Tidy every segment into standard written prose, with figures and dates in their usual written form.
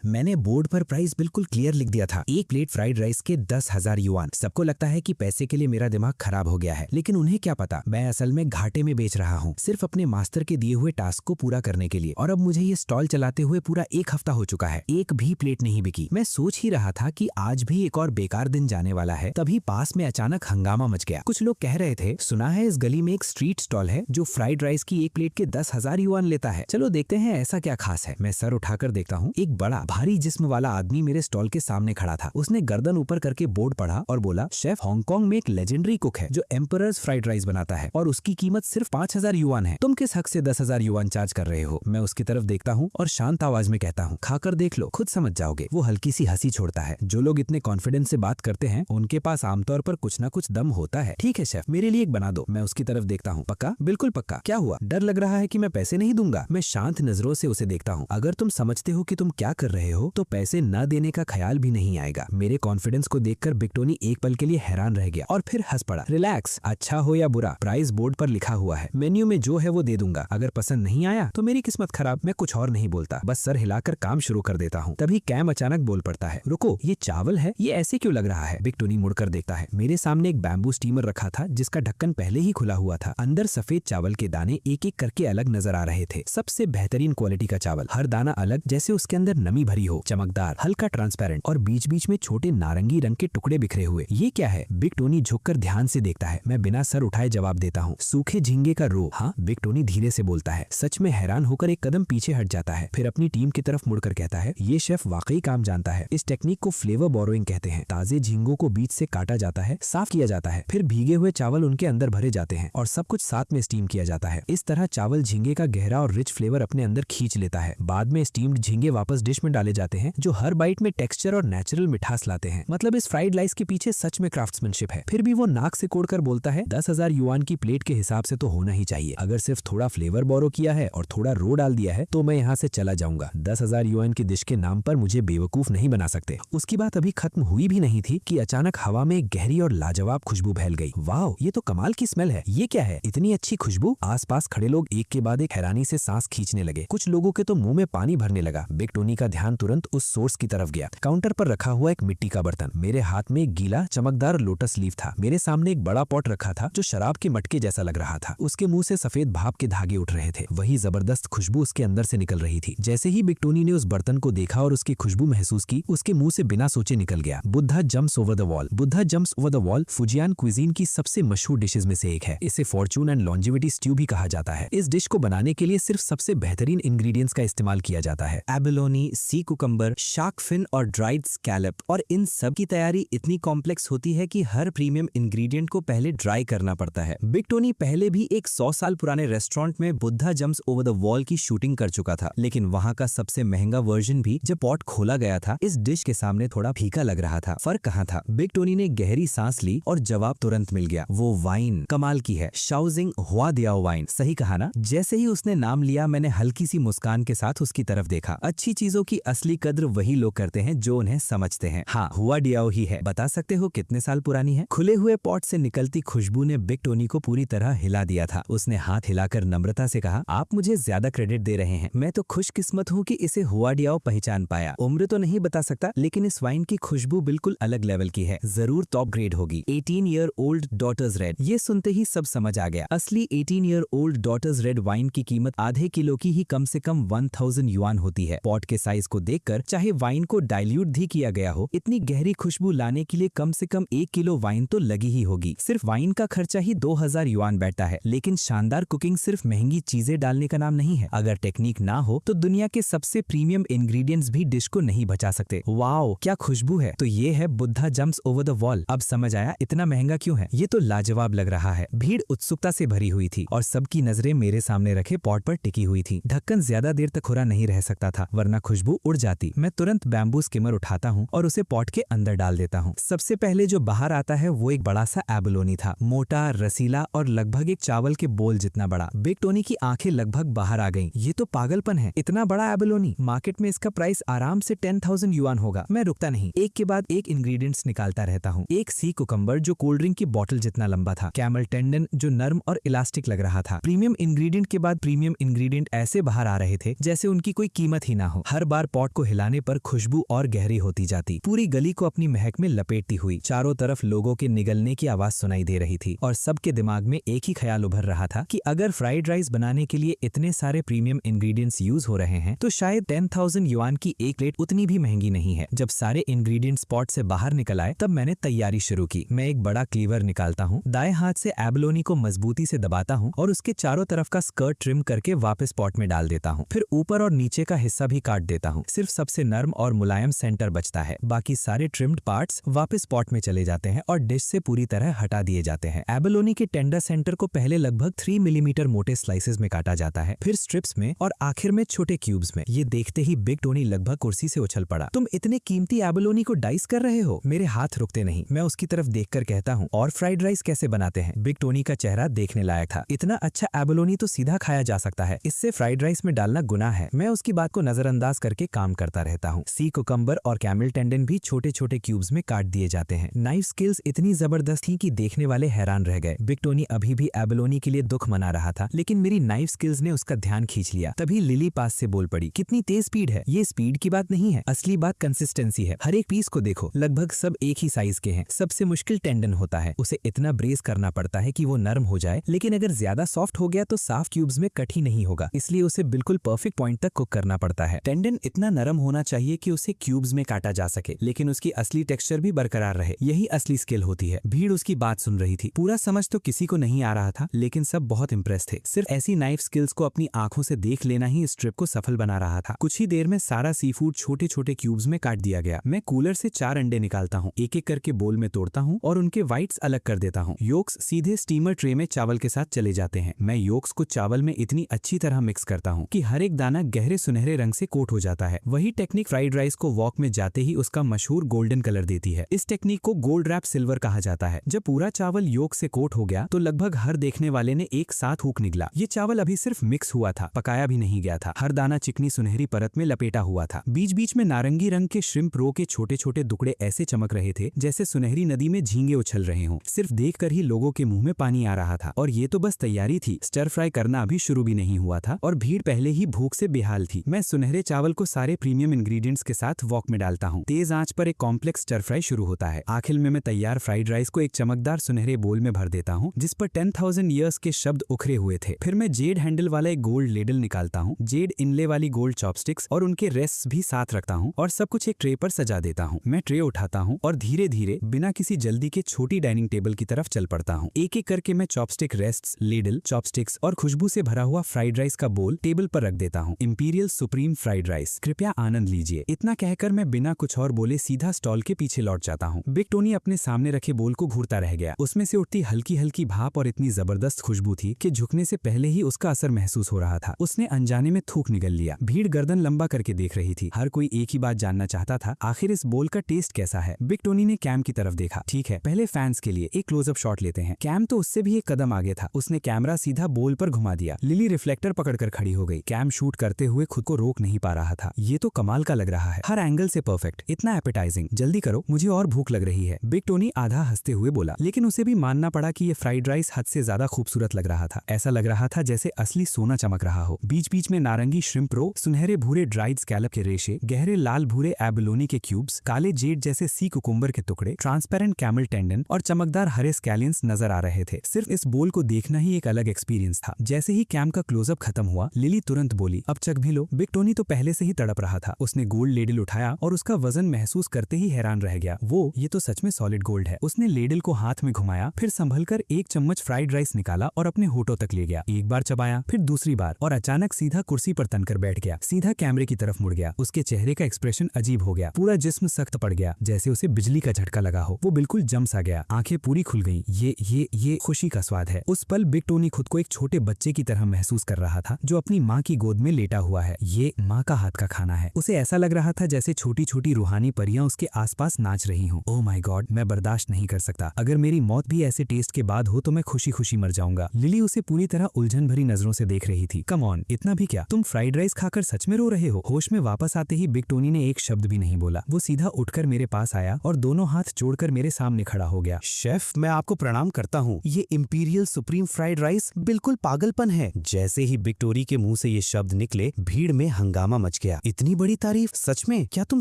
मैंने बोर्ड पर प्राइस बिल्कुल क्लियर लिख दिया था, एक प्लेट फ्राइड राइस के 10,000 युआन। सबको लगता है कि पैसे के लिए मेरा दिमाग खराब हो गया है, लेकिन उन्हें क्या पता मैं असल में घाटे में बेच रहा हूँ, सिर्फ अपने मास्टर के दिए हुए टास्क को पूरा करने के लिए। और अब मुझे ये स्टॉल चलाते हुए पूरा एक हफ्ता हो चुका है, एक भी प्लेट नहीं बिकी। मैं सोच ही रहा था कि आज भी एक और बेकार दिन जाने वाला है, तभी पास में अचानक हंगामा मच गया। कुछ लोग कह रहे थे, सुना है इस गली में एक स्ट्रीट स्टॉल है जो फ्राइड राइस की एक प्लेट के 10,000 युआन लेता है। चलो देखते हैं ऐसा क्या खास है। मैं सर उठाकर देखता हूँ, एक बड़ा भारी जिस्म वाला आदमी मेरे स्टॉल के सामने खड़ा था। उसने गर्दन ऊपर करके बोर्ड पढ़ा और बोला, शेफ हांगकांग में एक लेजेंडरी कुक है जो एम्परर्स फ्राइड राइस बनाता है और उसकी कीमत सिर्फ 5,000 युआन है। तुम किस हक से 10,000 युआन चार्ज कर रहे हो? मैं उसकी तरफ देखता हूँ और शांत आवाज में कहता हूँ, खाकर देख लो, खुद समझ जाओगे। वो हल्की सी हंसी छोड़ता है। जो लोग इतने कॉन्फिडेंस से बात करते हैं उनके पास आमतौर पर कुछ ना कुछ दम होता है। ठीक है शेफ, मेरे लिए एक बना दो। मैं उसकी तरफ देखता हूँ। पक्का? बिल्कुल पक्का। क्या हुआ, डर लग रहा है कि मैं पैसे नहीं दूंगा? मैं शांत नजरों से उसे देखता हूँ। अगर तुम समझते हो कि तुम क्या कर रहे हो तो पैसे न देने का ख्याल भी नहीं आएगा। मेरे कॉन्फिडेंस को देखकर बिग टोनी एक पल के लिए हैरान रह गया और फिर हंस पड़ा। रिलैक्स, अच्छा हो या बुरा, प्राइस बोर्ड पर लिखा हुआ है, मेन्यू में जो है वो दे दूंगा। अगर पसंद नहीं आया तो मेरी किस्मत खराब। मैं कुछ और नहीं बोलता, बस सर हिलाकर काम शुरू कर देता हूँ। तभी कैम अचानक बोल पड़ता है, रुको, ये चावल है, ये ऐसे क्यों लग रहा है? बिग टोनी मुड़कर देखता है। मेरे सामने एक बैम्बू स्टीमर रखा था जिसका ढक्कन पहले ही खुला हुआ था। अंदर सफेद चावल के दाने एक एक करके अलग नजर आ रहे थे। सबसे बेहतरीन क्वालिटी का चावल, हर दाना अलग, जैसे उसके अंदर नमी भरी हो, चमकदार, हल्का ट्रांसपेरेंट और बीच बीच में छोटे नारंगी रंग के टुकड़े बिखरे हुए। ये क्या है? बिग टोनी झुककर ध्यान से देखता है। मैं बिना सर उठाए जवाब देता हूँ, सूखे झींगे का रो। हाँ, बिग टोनी धीरे से बोलता है। सच में हैरान होकर एक कदम पीछे हट जाता है, फिर अपनी टीम की तरफ मुड़कर कहता है, ये शेफ वाकई काम जानता है। इस टेक्निक को फ्लेवर बोरोइंग कहते हैं। ताजे झींगों को बीच से काटा जाता है, साफ किया जाता है, फिर भीगे हुए चावल उनके अंदर भरे जाते हैं और सब कुछ साथ में स्टीम किया जाता है। इस तरह चावल झींगे का गहरा और रिच फ्लेवर अपने अंदर खींच लेता है। बाद में स्टीम्ड झींगे वापस डिश में डाले जाते हैं, जो हर बाइट में टेक्सचर और नेचुरल मिठास लाते हैं। मतलब इस फ्राइड राइस के पीछे सच में क्राफ्ट्समैनशिप है। फिर भी वो नाक से कोड़कर बोलता है, 10,000 युआन की प्लेट के हिसाब से तो होना ही चाहिए। अगर सिर्फ थोड़ा फ्लेवर बोरो किया है और थोड़ा रो डाल दिया है तो मैं यहाँ से चला जाऊंगा। 10,000 युआन की डिश के नाम पर मुझे बेवकूफ नहीं बना सकते। उसकी बात अभी खत्म हुई भी नहीं थी कि अचानक हवा में एक गहरी और लाजवाब खुशबू फैल गई। वाह, ये तो कमाल की स्मेल है। ये क्या है, इतनी अच्छी खुशबू? आसपास खड़े लोग एक के बाद एक हैरानी से सांस खींचने लगे। कुछ लोगों के तो मुंह में पानी भरने लगा। बिग टोनी का ध्यान तुरंत उस सोर्स की तरफ गया। काउंटर पर रखा हुआ एक मिट्टी का बर्तन। मेरे हाथ में एक गीला चमकदार लोटस लीफ था। मेरे सामने एक बड़ा पॉट रखा था जो शराब के मटके जैसा लग रहा था। उसके मुंह से सफेद भाप के धागे उठ रहे थे। वही जबरदस्त खुशबू उसके अंदर से निकल रही थी। जैसे ही बिग टोनी ने उस बर्तन को देखा और उसकी खुशबू महसूस की, उसके मुंह से बिना सोचे निकल गया, Buddha jumps over the wall. Buddha jumps over the wall Fujian cuisine की सबसे मशहूर डिशेज में से एक है। इसे फॉर्चून एंड लॉन्जिविटी स्ट्यू भी कहा जाता है। इस डिश को बनाने के लिए सिर्फ सबसे बेहतरीन इंग्रेडिएंट्स का इस्तेमाल किया जाता है। एबोलोनी, सी कुकम्बर, शार्क फिन और ड्राइड स्कैलप। और इन सब की तैयारी इतनी कॉम्प्लेक्स होती है कि हर प्रीमियम इंग्रेडिएंट को पहले ड्राई करना पड़ता है। बिग टोनी पहले भी एक 100 साल पुराने रेस्टोरेंट में Buddha jumps over the wall की शूटिंग कर चुका था, लेकिन वहाँ का सबसे महंगा वर्जन भी जब पॉट खोला गया था इस डिश के सामने थोड़ा फीका लग रहा था। फर्क कहाँ था? बिग टोनी ने गहरी सांस ली और जवाब तुरंत मिल गया। वो वाइन कमाल की है, शाओजिंग हुआ दियाओ वाइन। सही कहा ना? जैसे ही उसने नाम लिया मैंने हल्की सी मुस्कान के साथ उसकी तरफ देखा। अच्छी चीजों की असली कद्र वही लोग करते हैं जो उन्हें समझते हैं। हाँ, हुआ दियाओ ही है। बता सकते हो कितने साल पुरानी है? खुले हुए पॉट से निकलती खुशबू ने बिग टोनी को पूरी तरह हिला दिया था। उसने हाथ हिलाकर नम्रता से कहा, आप मुझे ज्यादा क्रेडिट दे रहे हैं। मैं तो खुशकिस्मत हूँ कि इसे हुआ दियाओ पहचान पाया। उम्र तो नहीं बता सकता, लेकिन इस वाइन की खुशबू बिल्कुल अलग लेवल की है। जरूर टॉप ग्रेड होगी। 18 ईयर ओल्ड डॉटर्स रेड। ये सुनते ही सब समझ आ गया। असली 18 year old daughters red wine की कीमत आधे किलो की ही कम से कम 1000 युआन होती है। पॉट के साइज को देखकर चाहे वाइन को डाइल्यूट भी किया गया हो, इतनी गहरी खुशबू लाने के लिए कम से कम 1 किलो वाइन तो लगी ही होगी। सिर्फ वाइन का खर्चा ही 2000 युआन बैठता है। लेकिन शानदार कुकिंग सिर्फ महंगी चीजें डालने का नाम नहीं है। अगर टेक्निक ना हो तो दुनिया के सबसे प्रीमियम इंग्रेडिएंट्स भी डिश को नहीं बचा सकते। वाओ, क्या खुशबू है। तो ये है Buddha jumps over the wall. अब समझ आया इतना महंगा क्यों है। ये तो लाजवाब लग रहा है। भीड़ उत्सुकता से भरी हुई थी और सबकी नजरें मेरे सामने रखे पॉट पर टिकी हुई थी। ढक्कन ज्यादा देर तक खुला नहीं रह सकता था, वरना खुशबू उड़ जाती। मैं तुरंत बैम्बू स्किमर उठाता हूँ और उसे पॉट के अंदर डाल देता हूँ। सबसे पहले जो बाहर आता है वो एक बड़ा सा एबोलोनी था, मोटा, रसीला और लगभग एक चावल के बोल जितना बड़ा। बिग टोनी की आंखें लगभग बाहर आ गईं। ये तो पागलपन है, इतना बड़ा एबोलोनी। मार्केट में इसका प्राइस आराम से 10,000 युआन होगा। मैं रुकता नहीं, एक के बाद एक इंग्रेडिएंट्स निकालता रहता हूँ। एक सी कुकम्बर जो कोल्ड ड्रिंक की बोतल जितना लंबा था, कैमल टेंडन जो नर्म और इलास्टिक लग रहा था। प्रीमियम इंग्रेडिएंट के बाद प्रीमियम इंग्रेडिएंट ऐसे बाहर आ रहे थे जैसे उनकी कोई कीमत ही ना हो। हर बार पॉट को हिलाने पर खुशबू और गहरी होती जाती, पूरी गली को अपनी महक में लपेटती हुई। चारों तरफ लोगों के निगलने की आवाज सुनाई दे रही थी और सबके दिमाग में एक ही ख्याल उभर रहा था कि अगर फ्राइड राइस बनाने के लिए इतने सारे प्रीमियम इंग्रेडिएंट्स यूज हो रहे हैं तो शायद 10,000 युआन की एक प्लेट उतनी भी महंगी नहीं है। जब सारे इंग्रेडिएंट्स पॉट से बाहर निकल आए तब मैंने तैयारी शुरू की। मैं एक बड़ा क्लीवर निकालता हूँ, दाएं हाथ से एबलोनी को मजबूती से दबाता हूँ और उसके चारों तरफ का स्कर्ट ट्रिम करके वापस पॉट में डाल देता हूँ। फिर ऊपर और नीचे का हिस्सा भी काट देता हूँ। सिर्फ सबसे नर्म और मुलायम सेंटर बचता है। बाकी सारे ट्रिम्ड पार्ट्स वापस पॉट में चले जाते हैं और डिश से पूरी तरह हटा दिए जाते हैं। एबलोनी के टेंडर सेंटर को पहले लगभग 3 मिलीमीटर मोटे स्लाइसेस में काटा जाता है, फिर स्ट्रिप्स में और आखिर में छोटे क्यूब्स में। ये देखते ही बिग टोनी लगभग कुर्सी से उछल पड़ा। तुम इतने कीमती एबलोनी को डाइस कर रहे हो? मेरे हाथ रुकते नहीं। मैं उसकी तरफ देखकर कहता हूँ, और फ्राइड राइस कैसे बनाते हैं? बिग टोनी का चेहरा देखने लायक था। इतना अच्छा एबलोनी तो सीधा खाया जा सकता है, इससे फ्राइड राइस में डालना गुनाह है। मैं उसकी बात को नजरअंदाज करके काम करता रहता हूँ। सी कुकम्बर और कैमल टेंडन भी छोटे छोटे क्यूब्स में काट दिए जाते हैं। नाइफ स्किल्स इतनी जबरदस्त थी कि देखने वाले हैरान रह गए। बिग टोनी अभी भी एबलोनी के लिए दुख मना रहा था, लेकिन मेरी नाइफ स्किल्स ने उसका ध्यान खींच लिया। तभी लिली पास से बोल पड़ी, कितनी तेज स्पीड है। ये स्पीड की बात नहीं है, असली बात कंसिस्टेंसी है। हर एक पीस को देखो, लगभग सब एक ही साइज के हैं। सबसे मुश्किल टेंडन होता है, उसे इतना ब्रेस करना पड़ता है कि वो नरम हो जाए, लेकिन अगर ज्यादा सॉफ्ट हो गया तो साफ क्यूब्स में कट ही नहीं होगा, इसलिए उसे बिल्कुल परफेक्ट पॉइंट तक कुक करना पड़ता है। टेंडन इतना नरम होना चाहिए कि उसे क्यूब्स में काटा जा सके, लेकिन उसकी असली टेक्सचर भी बरकरार रहे। यही असली स्किल होती है। भीड़ उसकी बात सुन रही थी। पूरा समझ तो किसी को नहीं आ रहा था, लेकिन सब बहुत इंप्रेस थे। सिर्फ ऐसी नाइफ स्किल्स को अपनी आंखों से देख लेना ही इस ट्रिप को सफल बना रहा था। कुछ ही देर में सारा सी फूड छोटे छोटे क्यूब्स में काट दिया गया। मैं कूलर से 4 अंडे निकालता हूँ, एक एक करके बोल में तोड़ता हूँ और उनके व्हाइट्स अलग कर देता हूँ। योक्स सीधे स्टीमर ट्रे में चावल के साथ चले जाते हैं। मैं योक्स को चावल में इतनी अच्छी तरह मिक्स करता हूँ कि हर एक दाना गहरे सुनहरे रंग से कोट हो जाता है। वही टेक्निक फ्राइड राइस को वॉक में जाते ही उसका मशहूर गोल्डन कलर देती है। इस टेक्निक को गोल्ड रैप सिल्वर कहा जाता है। जब पूरा चावल योक से कोट हो गया तो लगभग हर देखने वाले ने एक साथ हुक निकला। ये चावल अभी सिर्फ मिक्स हुआ था, पकाया भी नहीं गया था। हर दाना चिकनी सुनहरी परत में लपेटा हुआ था। बीच बीच में नारंगी रंग के श्रिम्प रो के छोटे छोटे टुकड़े ऐसे चमक रहे थे जैसे सुनहरी नदी में झींगे उछल रहे हों। सिर्फ देखकर ही लोगों के मुंह में पानी आ रहा था। और ये तो बस तैयारी थी, स्टर फ्राई करना अभी शुरू भी नहीं हुआ था और भीड़ पहले ही भूख से बेहाल थी। मैं सुनहरे चावल को सारे प्रीमियम इंग्रेडिएंट्स के साथ वॉक में डालता हूँ। तेज आंच पर एक कॉम्प्लेक्स स्टर फ्राई शुरू होता है। आखिर में मैं तैयार फ्राइड राइस को एक चमकदार सुनहरे बोल में भर देता हूँ जिस पर 10,000 ईयर्स के शब्द उखरे हुए थे। फिर मैं जेड हैंडल वाला एक गोल्ड लेडल निकालता हूँ, जेड इनले वाली गोल्ड चॉपस्टिक्स और उनके रेस्ट्स भी साथ रखता हूँ और सब कुछ एक ट्रे पर सजा देता हूँ। मैं ट्रे उठाता हूँ और धीरे धीरे बिना किसी जल्दी के छोटी डाइनिंग टेबल की तरफ चल पड़ता हूँ। एक एक करके मैं चॉपस्टिक रेस्ट्स, लेडल, चॉपस्टिक्स और खुशबू से भरा हुआ फ्राइड राइस का बोल टेबल पर रख देता हूँ। इंपीरियल सुप्रीम फ्राइड राइस, कृपया आनंद लीजिए। इतना कहकर मैं बिना कुछ और बोले सीधा स्टॉल के पीछे लौट जाता हूँ। बिग टोनी अपने सामने रखे बोल को घूरता रह गया। उसमें से उठती हल्की हल्की भाप और इतनी जबरदस्त खुशबू थी कि झुकने से पहले ही उसका असर महसूस हो रहा था। उसने अनजाने में थूक निगल लिया। भीड़ गर्दन लंबा करके देख रही थी। हर कोई एक ही बात जानना चाहता था, आखिर इस बोल का टेस्ट कैसा है। बिग टोनी ने कैम की तरफ देखा। ठीक है, पहले फैंस के लिए एक क्लोजअप शॉट लेते हैं। कैम तो उससे भी एक कदम आगे था। उसने कैमरा सीधा बोल पर घुमा दिया। लिली रिफ्लेक्टर पकड़कर खड़ी हो गई। कैम शूट करते हुए खुद को रोक नहीं पा रहा था। ये तो कमाल का लग रहा है, हर एंगल से परफेक्ट, इतना एपेटाइजिंग। जल्दी करो, मुझे और भूख लग रही है। बिग टोनी आधा हंसते हुए बोला, लेकिन उसे भी मानना पड़ा कि ये फ्राइड राइस हद से ज्यादा खूबसूरत लग रहा था। ऐसा लग रहा था जैसे असली सोना चमक रहा हो। बीच बीच में नारंगी श्रिम्प रो, सुनहरे भूरे ड्राइड स्कैलप के रेशे, गहरे लाल भूरे एबलोनी के क्यूब्स, काले जेड जैसे सी कुकुम्बर के टुकड़े, ट्रांसपेरेंट कैमल टेंडन और चमकदार हरे स्कैलियंस नजर आ रहे थे। सिर्फ इस बोल को देखना ही एक अलग एक्सपीरियंस था। जैसे ही कैम का क्लोजअप खत्म हुआ, लिली तुरंत बोली, अब चख भी लो। बिग टोनी तो पहले से ही तड़प रहा था। उसने गोल्ड लेडल उठाया और उसका वजन महसूस करते ही हैरान रह गया। ये तो सच में सॉलिड गोल्ड है। उसने लेडल को हाथ में घुमाया, फिर संभलकर एक चम्मच फ्राइड राइस निकाला और अपने होठों तक ले गया। एक बार चबाया, फिर दूसरी बार, और अचानक सीधा कुर्सी पर तनकर बैठ गया। सीधा कैमरे की तरफ मुड़ गया। उसके चेहरे का एक्सप्रेशन अजीब हो गया। पूरा जिस्म सख्त पड़ गया, जैसे उसे बिजली का झटका लगा हो। वो बिल्कुल जम सा गया। आंखें पूरी खुल गईं। ये खुशी का स्वाद है। उस पल बिग टोनी खुद को एक छोटे बच्चे की तरह महसूस कर रहा था जो अपनी माँ की गोद में लेटा हुआ है। ये माँ का हाथ का खाना है। उसे ऐसा लग रहा था जैसे छोटी छोटी रूहानी परियां उसके आसपास नाच रही हों। ओह माय गॉड, मैं बर्दाश्त नहीं कर सकता। अगर मेरी मौत भी ऐसे टेस्ट के बाद हो तो मैं खुशी खुशी मर जाऊंगा। लिली उसे पूरी तरह उलझन भरी नजरों से देख रही थी। कम ऑन, इतना भी क्या? तुम फ्राइड राइस खाकर सच में रो रहे हो? होश में वापस आते ही बिग टोनी ने एक शब्द भी नहीं बोला। वो सीधा उठकर मेरे पास आया और दोनों हाथ जोड़कर मेरे सामने खड़ा हो गया। शेफ, मैं आपको प्रणाम करता हूँ। ये इंपीरियल सुप्रीम फ्राइड राइस बिल्कुल पागलपन है। जैसे ही बिग टोनी के मुंह से ये शब्द निकले, भीड़ में हंगामा मच गया। इतनी बड़ी तारीफ, सच में? क्या तुम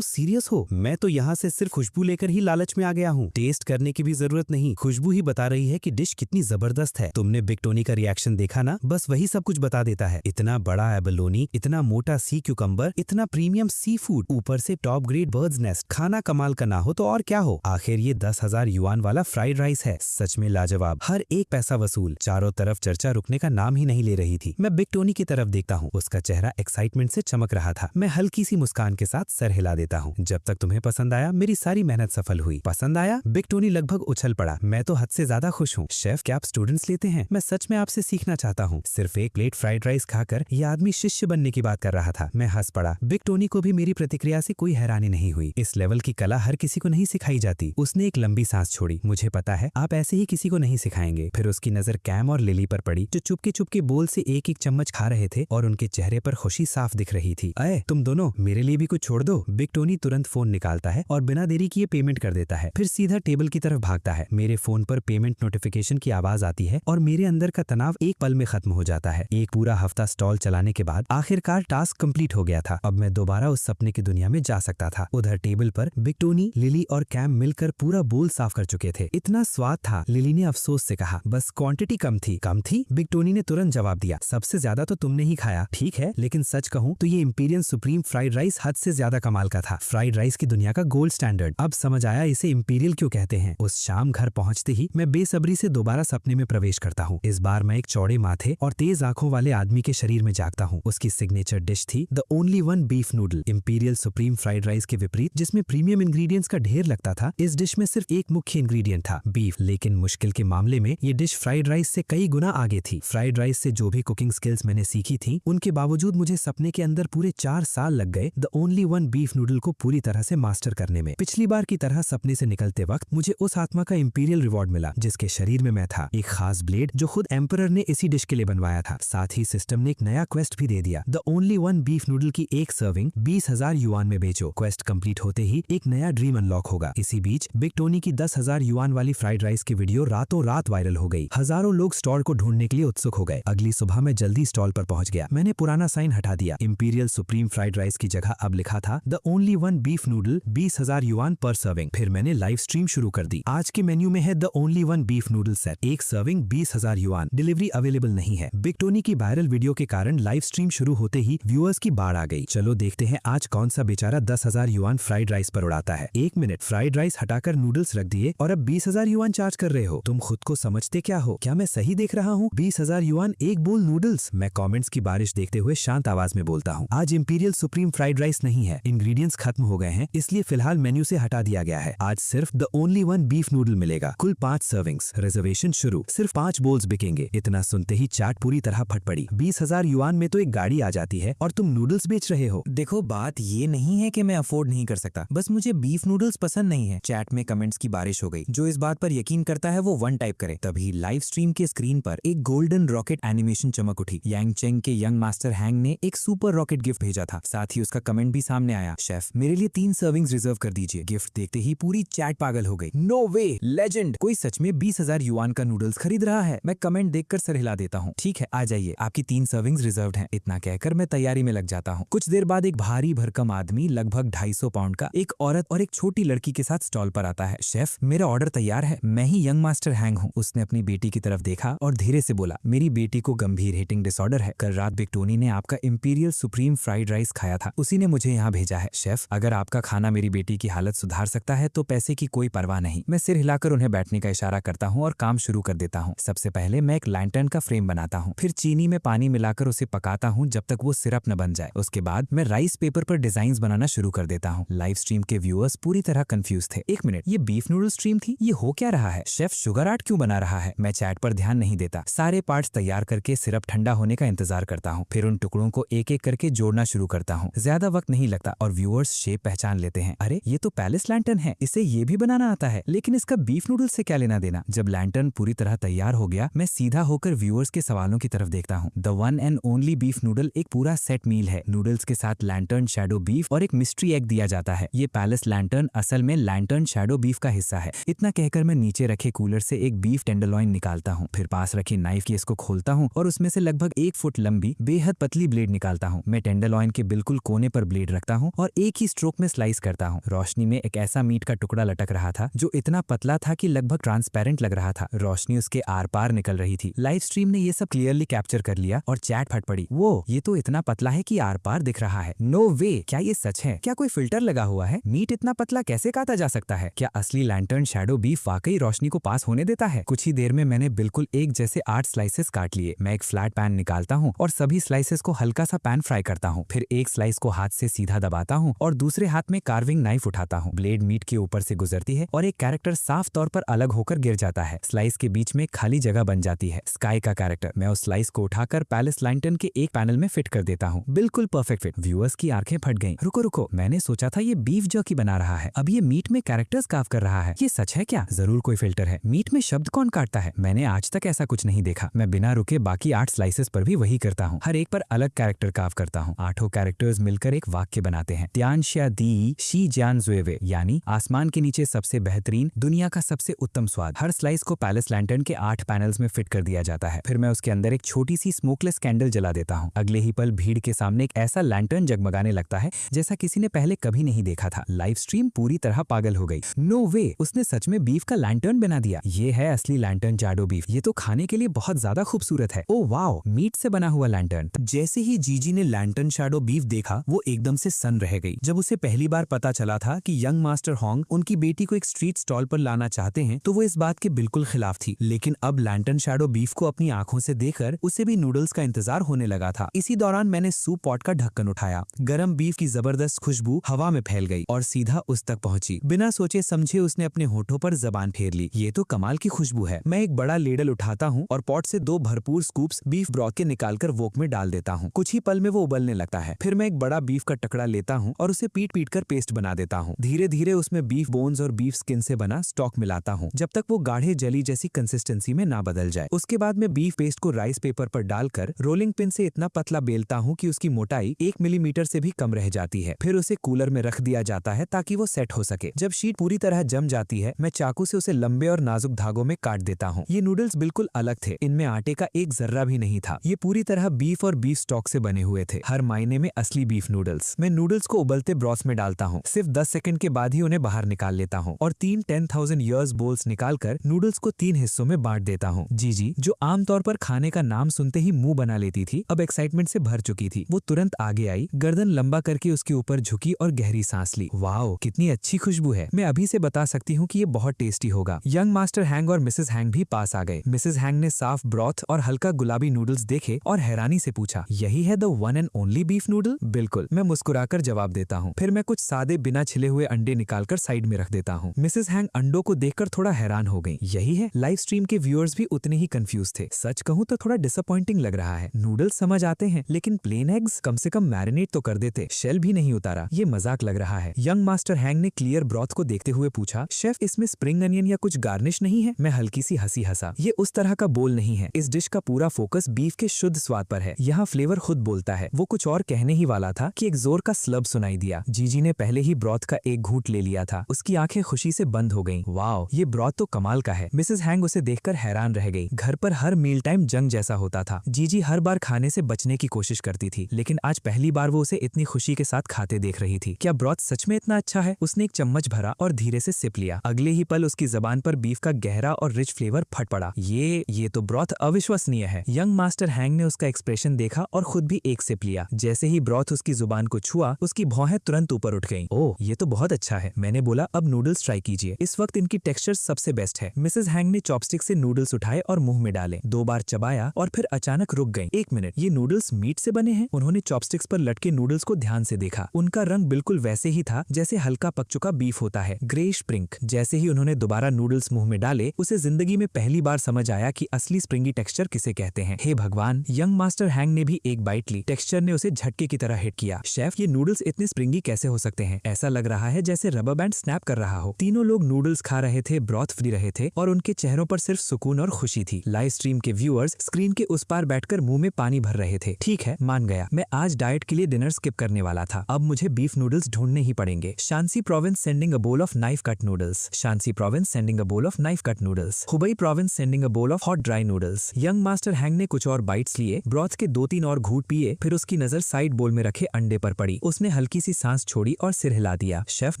सीरियस हो? मैं तो यहाँ से सिर्फ खुशबू लेकर ही लालच में आ गया हूँ। टेस्ट करने की भी जरूरत नहीं, खुशबू ही बता रही है कि डिश कितनी जबरदस्त है। तुमने बिग टोनी का रिएक्शन देखा ना? बस वही सब कुछ बता देता है। इतना बड़ा एबलोनी, इतना मोटा सी क्यूकम्बर, इतना प्रीमियम सी फूड, ऊपर से टॉप ग्रेड बर्ड्स नेस्ट। खाना कमाल का ना हो तो और क्या हो। आखिर ये 10,000 युआन वाला फ्राइड राइस है। सच में लाजवाब, हर एक पैसा वसूल। चारों तरफ चर्चा रुकने का नाम ही नहीं ले रही थी। मैं बिग टोनी की तरफ देखता हूँ, उसका चेहरा एक्साइटमेंट से चमक रहा था। मैं हल्की सी मुस्कान के साथ सर हिला देता हूँ। जब तक तुम्हें पसंद आया, मेरी सारी मेहनत सफल हुई। पसंद आया? बिग टोनी लगभग उछल पड़ा। मैं तो हद से ज्यादा खुश हूँ। शेफ, क्या आप स्टूडेंट्स लेते हैं? मैं सच में आपसे सीखना चाहता हूँ। सिर्फ एक प्लेट फ्राइड राइस खाकर ये आदमी शिष्य बनने की बात कर रहा था। मैं हंस पड़ा। बिग टोनी को भी मेरी प्रतिक्रिया से कोई हैरानी नहीं हुई। इस लेवल की कला हर किसी को नहीं सिखाई जाती। उसने एक लंबी सांस छोड़ी। मुझे पता है आप ऐसे ही किसी को नहीं सिखाएंगे। फिर उसकी नजर कैम और लिली पर पड़ी, जो चुपके चुपके बोल से एक एक चम्मच खा रहे थे और उनके चेहरे पर खुशी साफ दिख रही थी। अरे तुम दोनों, मेरे लिए भी कुछ छोड़ दो। बिग टोनी तुरंत फोन निकालता है और बिना देरी किए पेमेंट कर देता है। फिर सीधा टेबल की तरफ भागता है। मेरे फोन पर पेमेंट नोटिफिकेशन की आवाज आती है और मेरे अंदर का तनाव एक पल में खत्म हो जाता है। एक पूरा हफ्ता स्टॉल चलाने के बाद आखिरकार टास्क कंप्लीट हो गया था। अब मैं दोबारा उस सपने की दुनिया में जा सकता था। उधर टेबल पर बिग टोनी, लिली और कैम मिलकर पूरा बोल साफ कर चुके थे। इतना स्वाद था। लिली ने अफसोस से कहा, बस क्वांटिटी कम थी। कम थी? बिग टोनी ने तुरंत जवाब दिया, सबसे ज्यादा तो तुमने ही खाया। ठीक है, लेकिन सच कहूं तो ये इंपीरियल सुप्रीम फ्राइड राइस हद से ज्यादा कमाल का था। फ्राइड राइस की दुनिया का गोल्ड स्टैंडर्ड। अब समझ आया इसे इंपीरियल क्यों कहते हैं। उस शाम घर पहुंचते ही मैं बेसब्री से दोबारा सपने में प्रवेश करता हूँ। इस बार मैं एक चौड़े माथे और तेज आंखों वाले आदमी के शरीर में जागता हूँ। उसकी सिग्नेचर डिश थी the only one beef noodle. Imperial supreme fried rice के विपरीत, जिसमें प्रीमियम इंग्रेडिएंट्स का ढेर लगता था, इस डिश में सिर्फ एक मुख्य इंग्रेडिएंट था, बीफ। लेकिन मुश्किल के मामले में ये डिश फ्राइड राइस से कई गुना आगे थी। फ्राइड राइस से जो भी कुकिंग स्किल्स मैंने सीखी थी, उनके बावजूद मुझे सपने के अंदर पूरे 4 साल लग गए the only one beef noodle को पूरी तरह से मास्टर करने में। पिछली बार की तरह सपने से निकलते वक्त मुझे उस आत्मा का इंपीरियल रिवॉर्ड मिला जिसके शरीर में मैं था। एक खास ब्लेड जो खुद एम्परर ने इसी डिश के लिए बनवाया था। साथ ही सिस्टम ने एक नया क्वेस्ट भी दे दिया, the only one beef noodle की एक सर्विंग 20,000 युआन में बेचो। क्वेस्ट कंप्लीट होते ही एक नया ड्रीम अनलॉक होगा। इसी बीच बिग टोनी की 10,000 युआन वाली फ्राइड राइस की वीडियो रातों रात वायरल हो गई। हजारों लोग स्टॉल को ढूंढने के लिए उत्सुक हो गए। अगली सुबह मैं जल्दी स्टॉल पर पहुंच गया। मैंने पुराना साइन हटा दिया। इंपीरियल सुप्रीम फ्राइड राइस की जगह अब लिखा था the only one beef noodle 20,000 yuan पर सर्विंग। फिर मैंने लाइव स्ट्रीम शुरू कर दी। आज के मेन्यू में है the only one beef noodle set, एक सर्विंग 20,000 युआन। डिलीवरी अवेलेबल नहीं है। बिग टोनी की वायरल वीडियो के कारण लाइव स्ट्रीम शुरू होते ही व्यूअर्स की बाढ़ आ गई। चलो देखते हैं आज कौन सा बेचारा 10,000 युआन फ्राइड राइस पर उड़ाता है। एक मिनट, फ्राइड राइस हटाकर नूडल्स रख दिए और अब 20,000 युआन चार्ज कर रहे हो। तुम खुद को समझते क्या हो? क्या मैं सही देख रहा हूँ? 20,000 युआन एक बोल नूडल्स। मैं कमेंट्स की बारिश देखते हुए शांत आवाज में बोलता हूँ, आज इंपीरियल सुप्रीम फ्राइड राइस नहीं है। इंग्रेडिएंट्स खत्म हो गए हैं, इसलिए फिलहाल मेन्यू से हटा दिया गया है। आज सिर्फ the only one beef noodle मिलेगा। कुल 5 सर्विंग्स। रिजर्वेशन शुरू। सिर्फ 5 बोल्स बिकेंगे। इतना सुनते ही चाट पूरी तरह फट पड़ी। 20,000 युआन में तो एक गाड़ी आ जाती है और तुम नूडल्स बेच रहे हो। देखो, बात ये नहीं है कि मैं अफोर्ड नहीं कर सकता, बस मुझे बीफ नूडल्स पसंद नहीं है। चैट में कमेंट्स की बारिश हो गई। जो इस बात पर यकीन करता है वो 1 टाइप करे। तभी लाइव स्ट्रीम के स्क्रीन पर एक गोल्डन रॉकेट एनिमेशन चमक उठी। यांग चेंग के यंग मास्टर हैंग ने एक सुपर रॉकेट गिफ्ट भेजा था। साथ ही उसका कमेंट भी सामने आया, शेफ मेरे लिए 3 सर्विंग्स रिजर्व कर दीजिए। गिफ्ट देखते ही पूरी चैट पागल हो गई। नो वे, लेजेंड, कोई सच में 20,000 युआन का नूडल्स खरीद रहा है। मैं कमेंट देखकर सर हिला देता हूँ। ठीक है, आ जाइए, आपकी 3 सर्विंग्स रिजर्व्ड हैं। इतना कहकर मैं तैयारी में लग जाता हूँ। कुछ देर बाद एक भारी भरकम आदमी लगभग 250 पाउंड का, एक औरत और एक छोटी लड़की के साथ स्टॉल पर आता है। शेफ मेरा ऑर्डर तैयार है। मैं ही यंग मास्टर हैंग हूँ। उसने अपनी बेटी की तरफ देखा और धीरे से बोला, मेरी बेटी को गंभीर हीटिंग डिसऑर्डर है। कल रात बिग टोनी ने आपका इंपीरियल सुप्रीम फ्राइड राइस खाया था, उसी ने मुझे यहाँ भेजा है। शेफ अगर आपका खाना मेरी बेटी की हालत सुधार सकता है तो पैसे की कोई परवाह नहीं। मैं सिर हिलाकर उन्हें बैठने का इशारा करता हूँ और काम शुरू कर देता हूँ। सबसे पहले मैं एक लैंटर्न का फ्रेम बनाता हूँ, फिर चीनी में पानी मिलाकर उसे पकाता हूँ जब तक वो सिरप न बन जाए। उसके बाद मैं राइस पेपर पर डिजाइन बनाना शुरू कर देता हूँ। लाइव स्ट्रीम के व्यूअर्स पूरी तरह कंफ्यूज थे। एक मिनट, ये बीफ नूडल स्ट्रीम थी? ये हो क्या रहा है? शेफ शुगर आर्ट क्यों बना रहा है? मैं चैट पर ध्यान नहीं देता। सारे पार्ट्स तैयार करके सिरप ठंडा होने का इंतजार करता हूँ, फिर उन टुकड़ों को एक एक करके जोड़ना शुरू करता हूँ। ज्यादा वक्त नहीं लगता और व्यूअर्स शेप पहचान लेते हैं। अरे ये तो पैलेस लैंटर्न है, इसे ये भी बनाना आता है। लेकिन इसका बीफ नूडल से क्या लेना देना? जब लैंटर्न पूरी तरह तैयार हो गया, मैं सीधा होकर व्यूअर्स के सवालों की तरफ देखता हूँ। The one and only beef noodle एक पूरा सेट मील है। नूडल्स के साथ लैंटर्न, शैडो बीफ और एक मिस्ट्री एग दिया जाता है। ये पैलेस लैंटर्न असल में लैंटर्न शैडो बीफ का हिस्सा है। इतना कहकर मैं नीचे रखे कूलर से एक बीफ टेंडरलॉइन निकालता हूँ, फिर पास रखे नाइफ की इसको खोलता हूँ और उसमें से लगभग 1 फुट लंबी बेहद पतली ब्लेड निकालता हूँ। मैं टेंडरलॉइन के बिल्कुल कोने पर ब्लेड रखता हूँ और एक ही स्ट्रोक में स्लाइस करता हूँ। रोशनी में एक ऐसा मीट का टुकड़ा लटक रहा था जो इतना पतला था कि लगभग ट्रांसपेरेंट लग रहा था। रोशनी उसके आर पार निकल रही थी। लाइव स्ट्रीम ने ये सब क्लियरली कैप्चर कर लिया और चैट फट पड़ी। वो ये तो इतना पतला है कि आर पार दिख रहा है। नो वे, क्या ये सच है? क्या कोई फिल्टर लगा हुआ है? मीट इतना पतला कैसे काटा जा सकता है? क्या असली लैंटर्न शैडो बीफ वाकई रोशनी को पास होने देता है? कुछ ही देर में मैंने बिल्कुल एक जैसे 8 स्लाइसेस काट लिए। मैं एक फ्लैट पैन निकालता हूँ और सभी स्लाइसेस को हल्का सा पैन फ्राई करता हूँ। फिर एक स्लाइस को हाथ से सीधा दबाता हूँ और दूसरे हाथ में कार्विंग नाइफ उठाता हूँ। ब्लेड मीट के ऊपर से गुजरती है और एक कैरेक्टर साफ तौर पर अलग होकर गिर जाता है। स्लाइस के बीच में खाली जगह बन जाती है। स्काई का कैरेक्टर। मैं उस स्लाइस को उठाकर पैलेस लैंटर्न के एक पैनल में फिट कर देता हूँ। बिल्कुल परफेक्ट फिट। व्यूअर्स की आंखें फट गईं। रुको रुको, मैंने सोचा था ये बीफ जर्की बना रहा है, अब ये मीट में कैरेक्टर्स कार्व कर रहा है। ये सच है क्या? जरूर कोई फिल्टर है। मीट में शब्द कौन काटता है? मैंने आज तक ऐसा कुछ नहीं देखा। मैं बिना रुके बाकी 8 स्लाइसेस पर भी वही करता हूँ। हर एक पर अलग कैरेक्टर कार्व करता हूँ। 8 कैरेक्टर्स मिलकर एक वाक्य बनाते हैं। त्यानशिया दी शी जान जुएवे, यानी आसमान के नीचे सबसे बेहतरीन, दुनिया का सबसे उत्तम स्वाद। हर स्लाइस को पैलेस लैंटर्न के 8 पैनल्स में फिट कर दिया जाता है। फिर मैं उसके अंदर एक छोटी सी स्मोकलेस कैंडल जला देता हूँ। अगले ही पल भीड़ के सामने एक ऐसा लैंटर्न जगमगाने लगता है जैसा किसी ने पहले कभी नहीं देखा था। लाइव स्ट्रीम पूरी तरह पागल हो गई। नो वे, उसने सच में बीफ का लैंटर्न बना दिया। ये है असली लैंटर्न शैडो बीफ। ये तो खाने के लिए बहुत ज्यादा खूबसूरत है। ओ वाओ, मीट से बना हुआ लैंटर्न। जैसे ही जीजी ने लैंटर्न शैडो बीफ देखा, वो एकदम से सन रह गई। जब उसे पहली बार पता चला था कि यंग मास्टर होंग उनकी बेटी को एक स्ट्रीट स्टॉल पर लाना चाहते हैं, तो वो इस बात के बिल्कुल खिलाफ थी। लेकिन अब लैंटर्न शैडो बीफ को अपनी आंखों से देखकर उसे भी नूडल्स का इंतजार होने लगा था। इसी दौरान मैंने सूप पॉट का ढक्कन उठाया। गरम बीफ की जबरदस्त खुशबू हवा में फैल गई और सीधा उस तक पहुंची। बिना सोचे समझे उसने अपने होठों पर जबान फेर ली। ये तो कमाल की खुशबू है। मैं एक बड़ा लेडल उठाता हूँ और पॉट से 2 भरपूर स्कूप्स बीफ ब्रॉथ के निकालकर वोक में डाल देता हूँ। कुछ ही पल में वो उबलने लगता है। फिर मैं एक बड़ा बीफ का टुकड़ा लेता हूँ और उसे पीट पीट कर पेस्ट बना देता हूँ। धीरे धीरे उसमें बीफ बोन्स और बीफ स्किन से बना स्टॉक मिलाता हूँ जब तक वो गाढ़े जली जैसी कंसिस्टेंसी में ना बदल जाए। उसके बाद मैं बीफ पेस्ट को राइस पेपर पर डालकर रोलिंग पिन से इतना पतला बेलता हूँ कि उसकी मोटाई 1 मिलीमीटर से भी कम रह जाती है। फिर उसे कूलर में रख दिया जाता है ताकि वो सेट हो सके। जब शीट पूरी तरह जम जाती है, मैं चाकू से उसे लंबे और नाजुक धागों में काट देता हूँ। ये नूडल्स बिल्कुल अलग थे। इनमें आटे का एक जर्रा भी नहीं था। ये पूरी तरह बीफ और बीफ स्टॉक से बने हुए थे। हर मायने में असली बीफ नूडल्स। मैं नूडल्स को उबलते ब्रॉथ में डालता हूँ। सिर्फ 10 सेकंड के बाद ही उन्हें बाहर निकाल लेता हूँ और 3 10,000 ईयर्स बोल्स निकालकर नूडल्स को 3 हिस्सों में बांट देता हूँ। जीजी, जो आमतौर पर खाने का नाम सुनते ही मुंह बना लेती थी, अब एक्साइटमेंट से भर चुकी थी। वो तुरंत आगे आई, गर्दन लंबा करके उसके ऊपर झुकी और गहरी सांस ली। वाओ, कितनी अच्छी खुशबू है। मैं अभी से बता सकती हूँ कि ये बहुत टेस्टी होगा। यंग मास्टर हैंग और मिसेस हैंग भी पास आ गए। मिसेस हैंग ने साफ ब्रॉथ और हल्का गुलाबी नूडल्स देखे और हैरानी से पूछा, यही है the one and only beef noodle? बिल्कुल, मैं मुस्कुराकर जवाब देता हूँ। फिर मैं कुछ सादे बिना छिले हुए अंडे निकालकर साइड में रख देता हूँ। मिसेस हैंग अंडों को देखकर थोड़ा हैरान हो गई। यही है? लाइव स्ट्रीम के व्यूअर्स भी उतने ही कंफ्यूज थे। सच कहूँ तो थोड़ा डिसअपॉइंटिंग लग रहा है। नूडल्स समझ आते हैं, लेकिन प्लेन एग्स कम से कम मैरिनेट तो कर देते। शेल भी नहीं उतारा। ये मजाक लग रहा है। यंग मास्टर हैंग ने क्लियर ब्रॉथ को देखते हुए पूछा, शेफ इसमें स्प्रिंग अनियन या कुछ गार्निश नहीं है? मैं हल्की सी हंसी हंसा। ये उस तरह का बोल नहीं है। इस डिश का पूरा फोकस बीफ के शुद्ध स्वाद पर है। यहाँ फ्लेवर खुद बोलता है। वो कुछ और कहने ही वाला था कि एक जोर का स्लब सुनाई दिया। जीजी ने पहले ही ब्रॉथ का एक घूंट ले लिया था। उसकी आंखें खुशी से बंद हो गईं। वाओ, ये ब्रॉथ तो कमाल का है। मिसेस हैंग उसे देखकर हैरान रह गई। घर पर हर मील टाइम जंग जैसा होता था। जीजी हर बार खाने से बचने की कोशिश करती थी, लेकिन आज पहली बार वो उसे इतनी खुशी के साथ खाते देख रही थी। क्या ब्रॉथ सच में इतना अच्छा है? उसने एक चम्मच भरा और धीरे से सिप लिया। अगले ही पल उसकी जबान पर बीफ का गहरा और रिच फ्लेवर फट पड़ा। ये तो ब्रॉथ अविश्वसनीय है। यंग मास्टर हैंग ने उसका एक्सप्रेशन देखा और खुद भी एक सिप लिया। जैसे ही ब्रॉथ उसकी जुबान को छुआ, उसकी भौहें तुरंत ऊपर उठ गईं। ओह, ये तो बहुत अच्छा है। मैंने बोला, अब नूडल्स ट्राई कीजिए। इस वक्त इनकी टेक्सचर सबसे बेस्ट है। मिसेस हैंग ने चॉपस्टिक से नूडल्स उठाए और मुंह में डाले। 2 बार चबाया और फिर अचानक रुक गईं। 1 मिनट, ये नूडल्स मीट से बने हैं? उन्होंने चॉपस्टिक्स पर लटके नूडल्स को ध्यान से देखा। उनका रंग बिल्कुल वैसे ही था जैसे हल्का पक चुका बीफ होता है, ग्रेइश पिंक। जैसे ही उन्होंने दोबारा नूडल्स मुंह में डाले, उसे जिंदगी में पहली बार समझ आया कि असली स्प्रिंगी टेक्सचर किसे कहते हैं। हे भगवान, यंग मास्टर हैंग ने भी एक बाइट ली। टेक्सचर ने उसे झटके की तरह हिट किया। शेफ, ये नूडल्स इतने स्प्रिंगी कैसे हो सकते हैं? ऐसा लग रहा है जैसे रबर बैंड स्नैप कर रहा हो। तीनों लोग नूडल्स खा रहे थे, ब्रॉथ पी रहे थे और उनके चेहरों पर सिर्फ सुकून और खुशी थी। लाइव स्ट्रीम के व्यूअर्स स्क्रीन के उस पार बैठकर मुंह में पानी भर रहे थे। ठीक है, मान गया, मैं आज डाइट के लिए डिनर स्किप करने वाला था। अब मुझे बीफ नूडल्स ढूंढने ही पड़ेंगे। Shanxi province sending a bowl of knife cut noodles. Shanxi province sending a bowl of knife cut noodles. Hubei province sending a bowl of hot dry noodles. Young master Hang ने कुछ और bytes लिए, broth के 2-3 और घूंट पिए, फिर उसकी नजर साइड वाइट बोल में रखे अंडे पर पड़ी। उसने हल्की सी सांस छोड़ी और सिर हिला दिया। शेफ,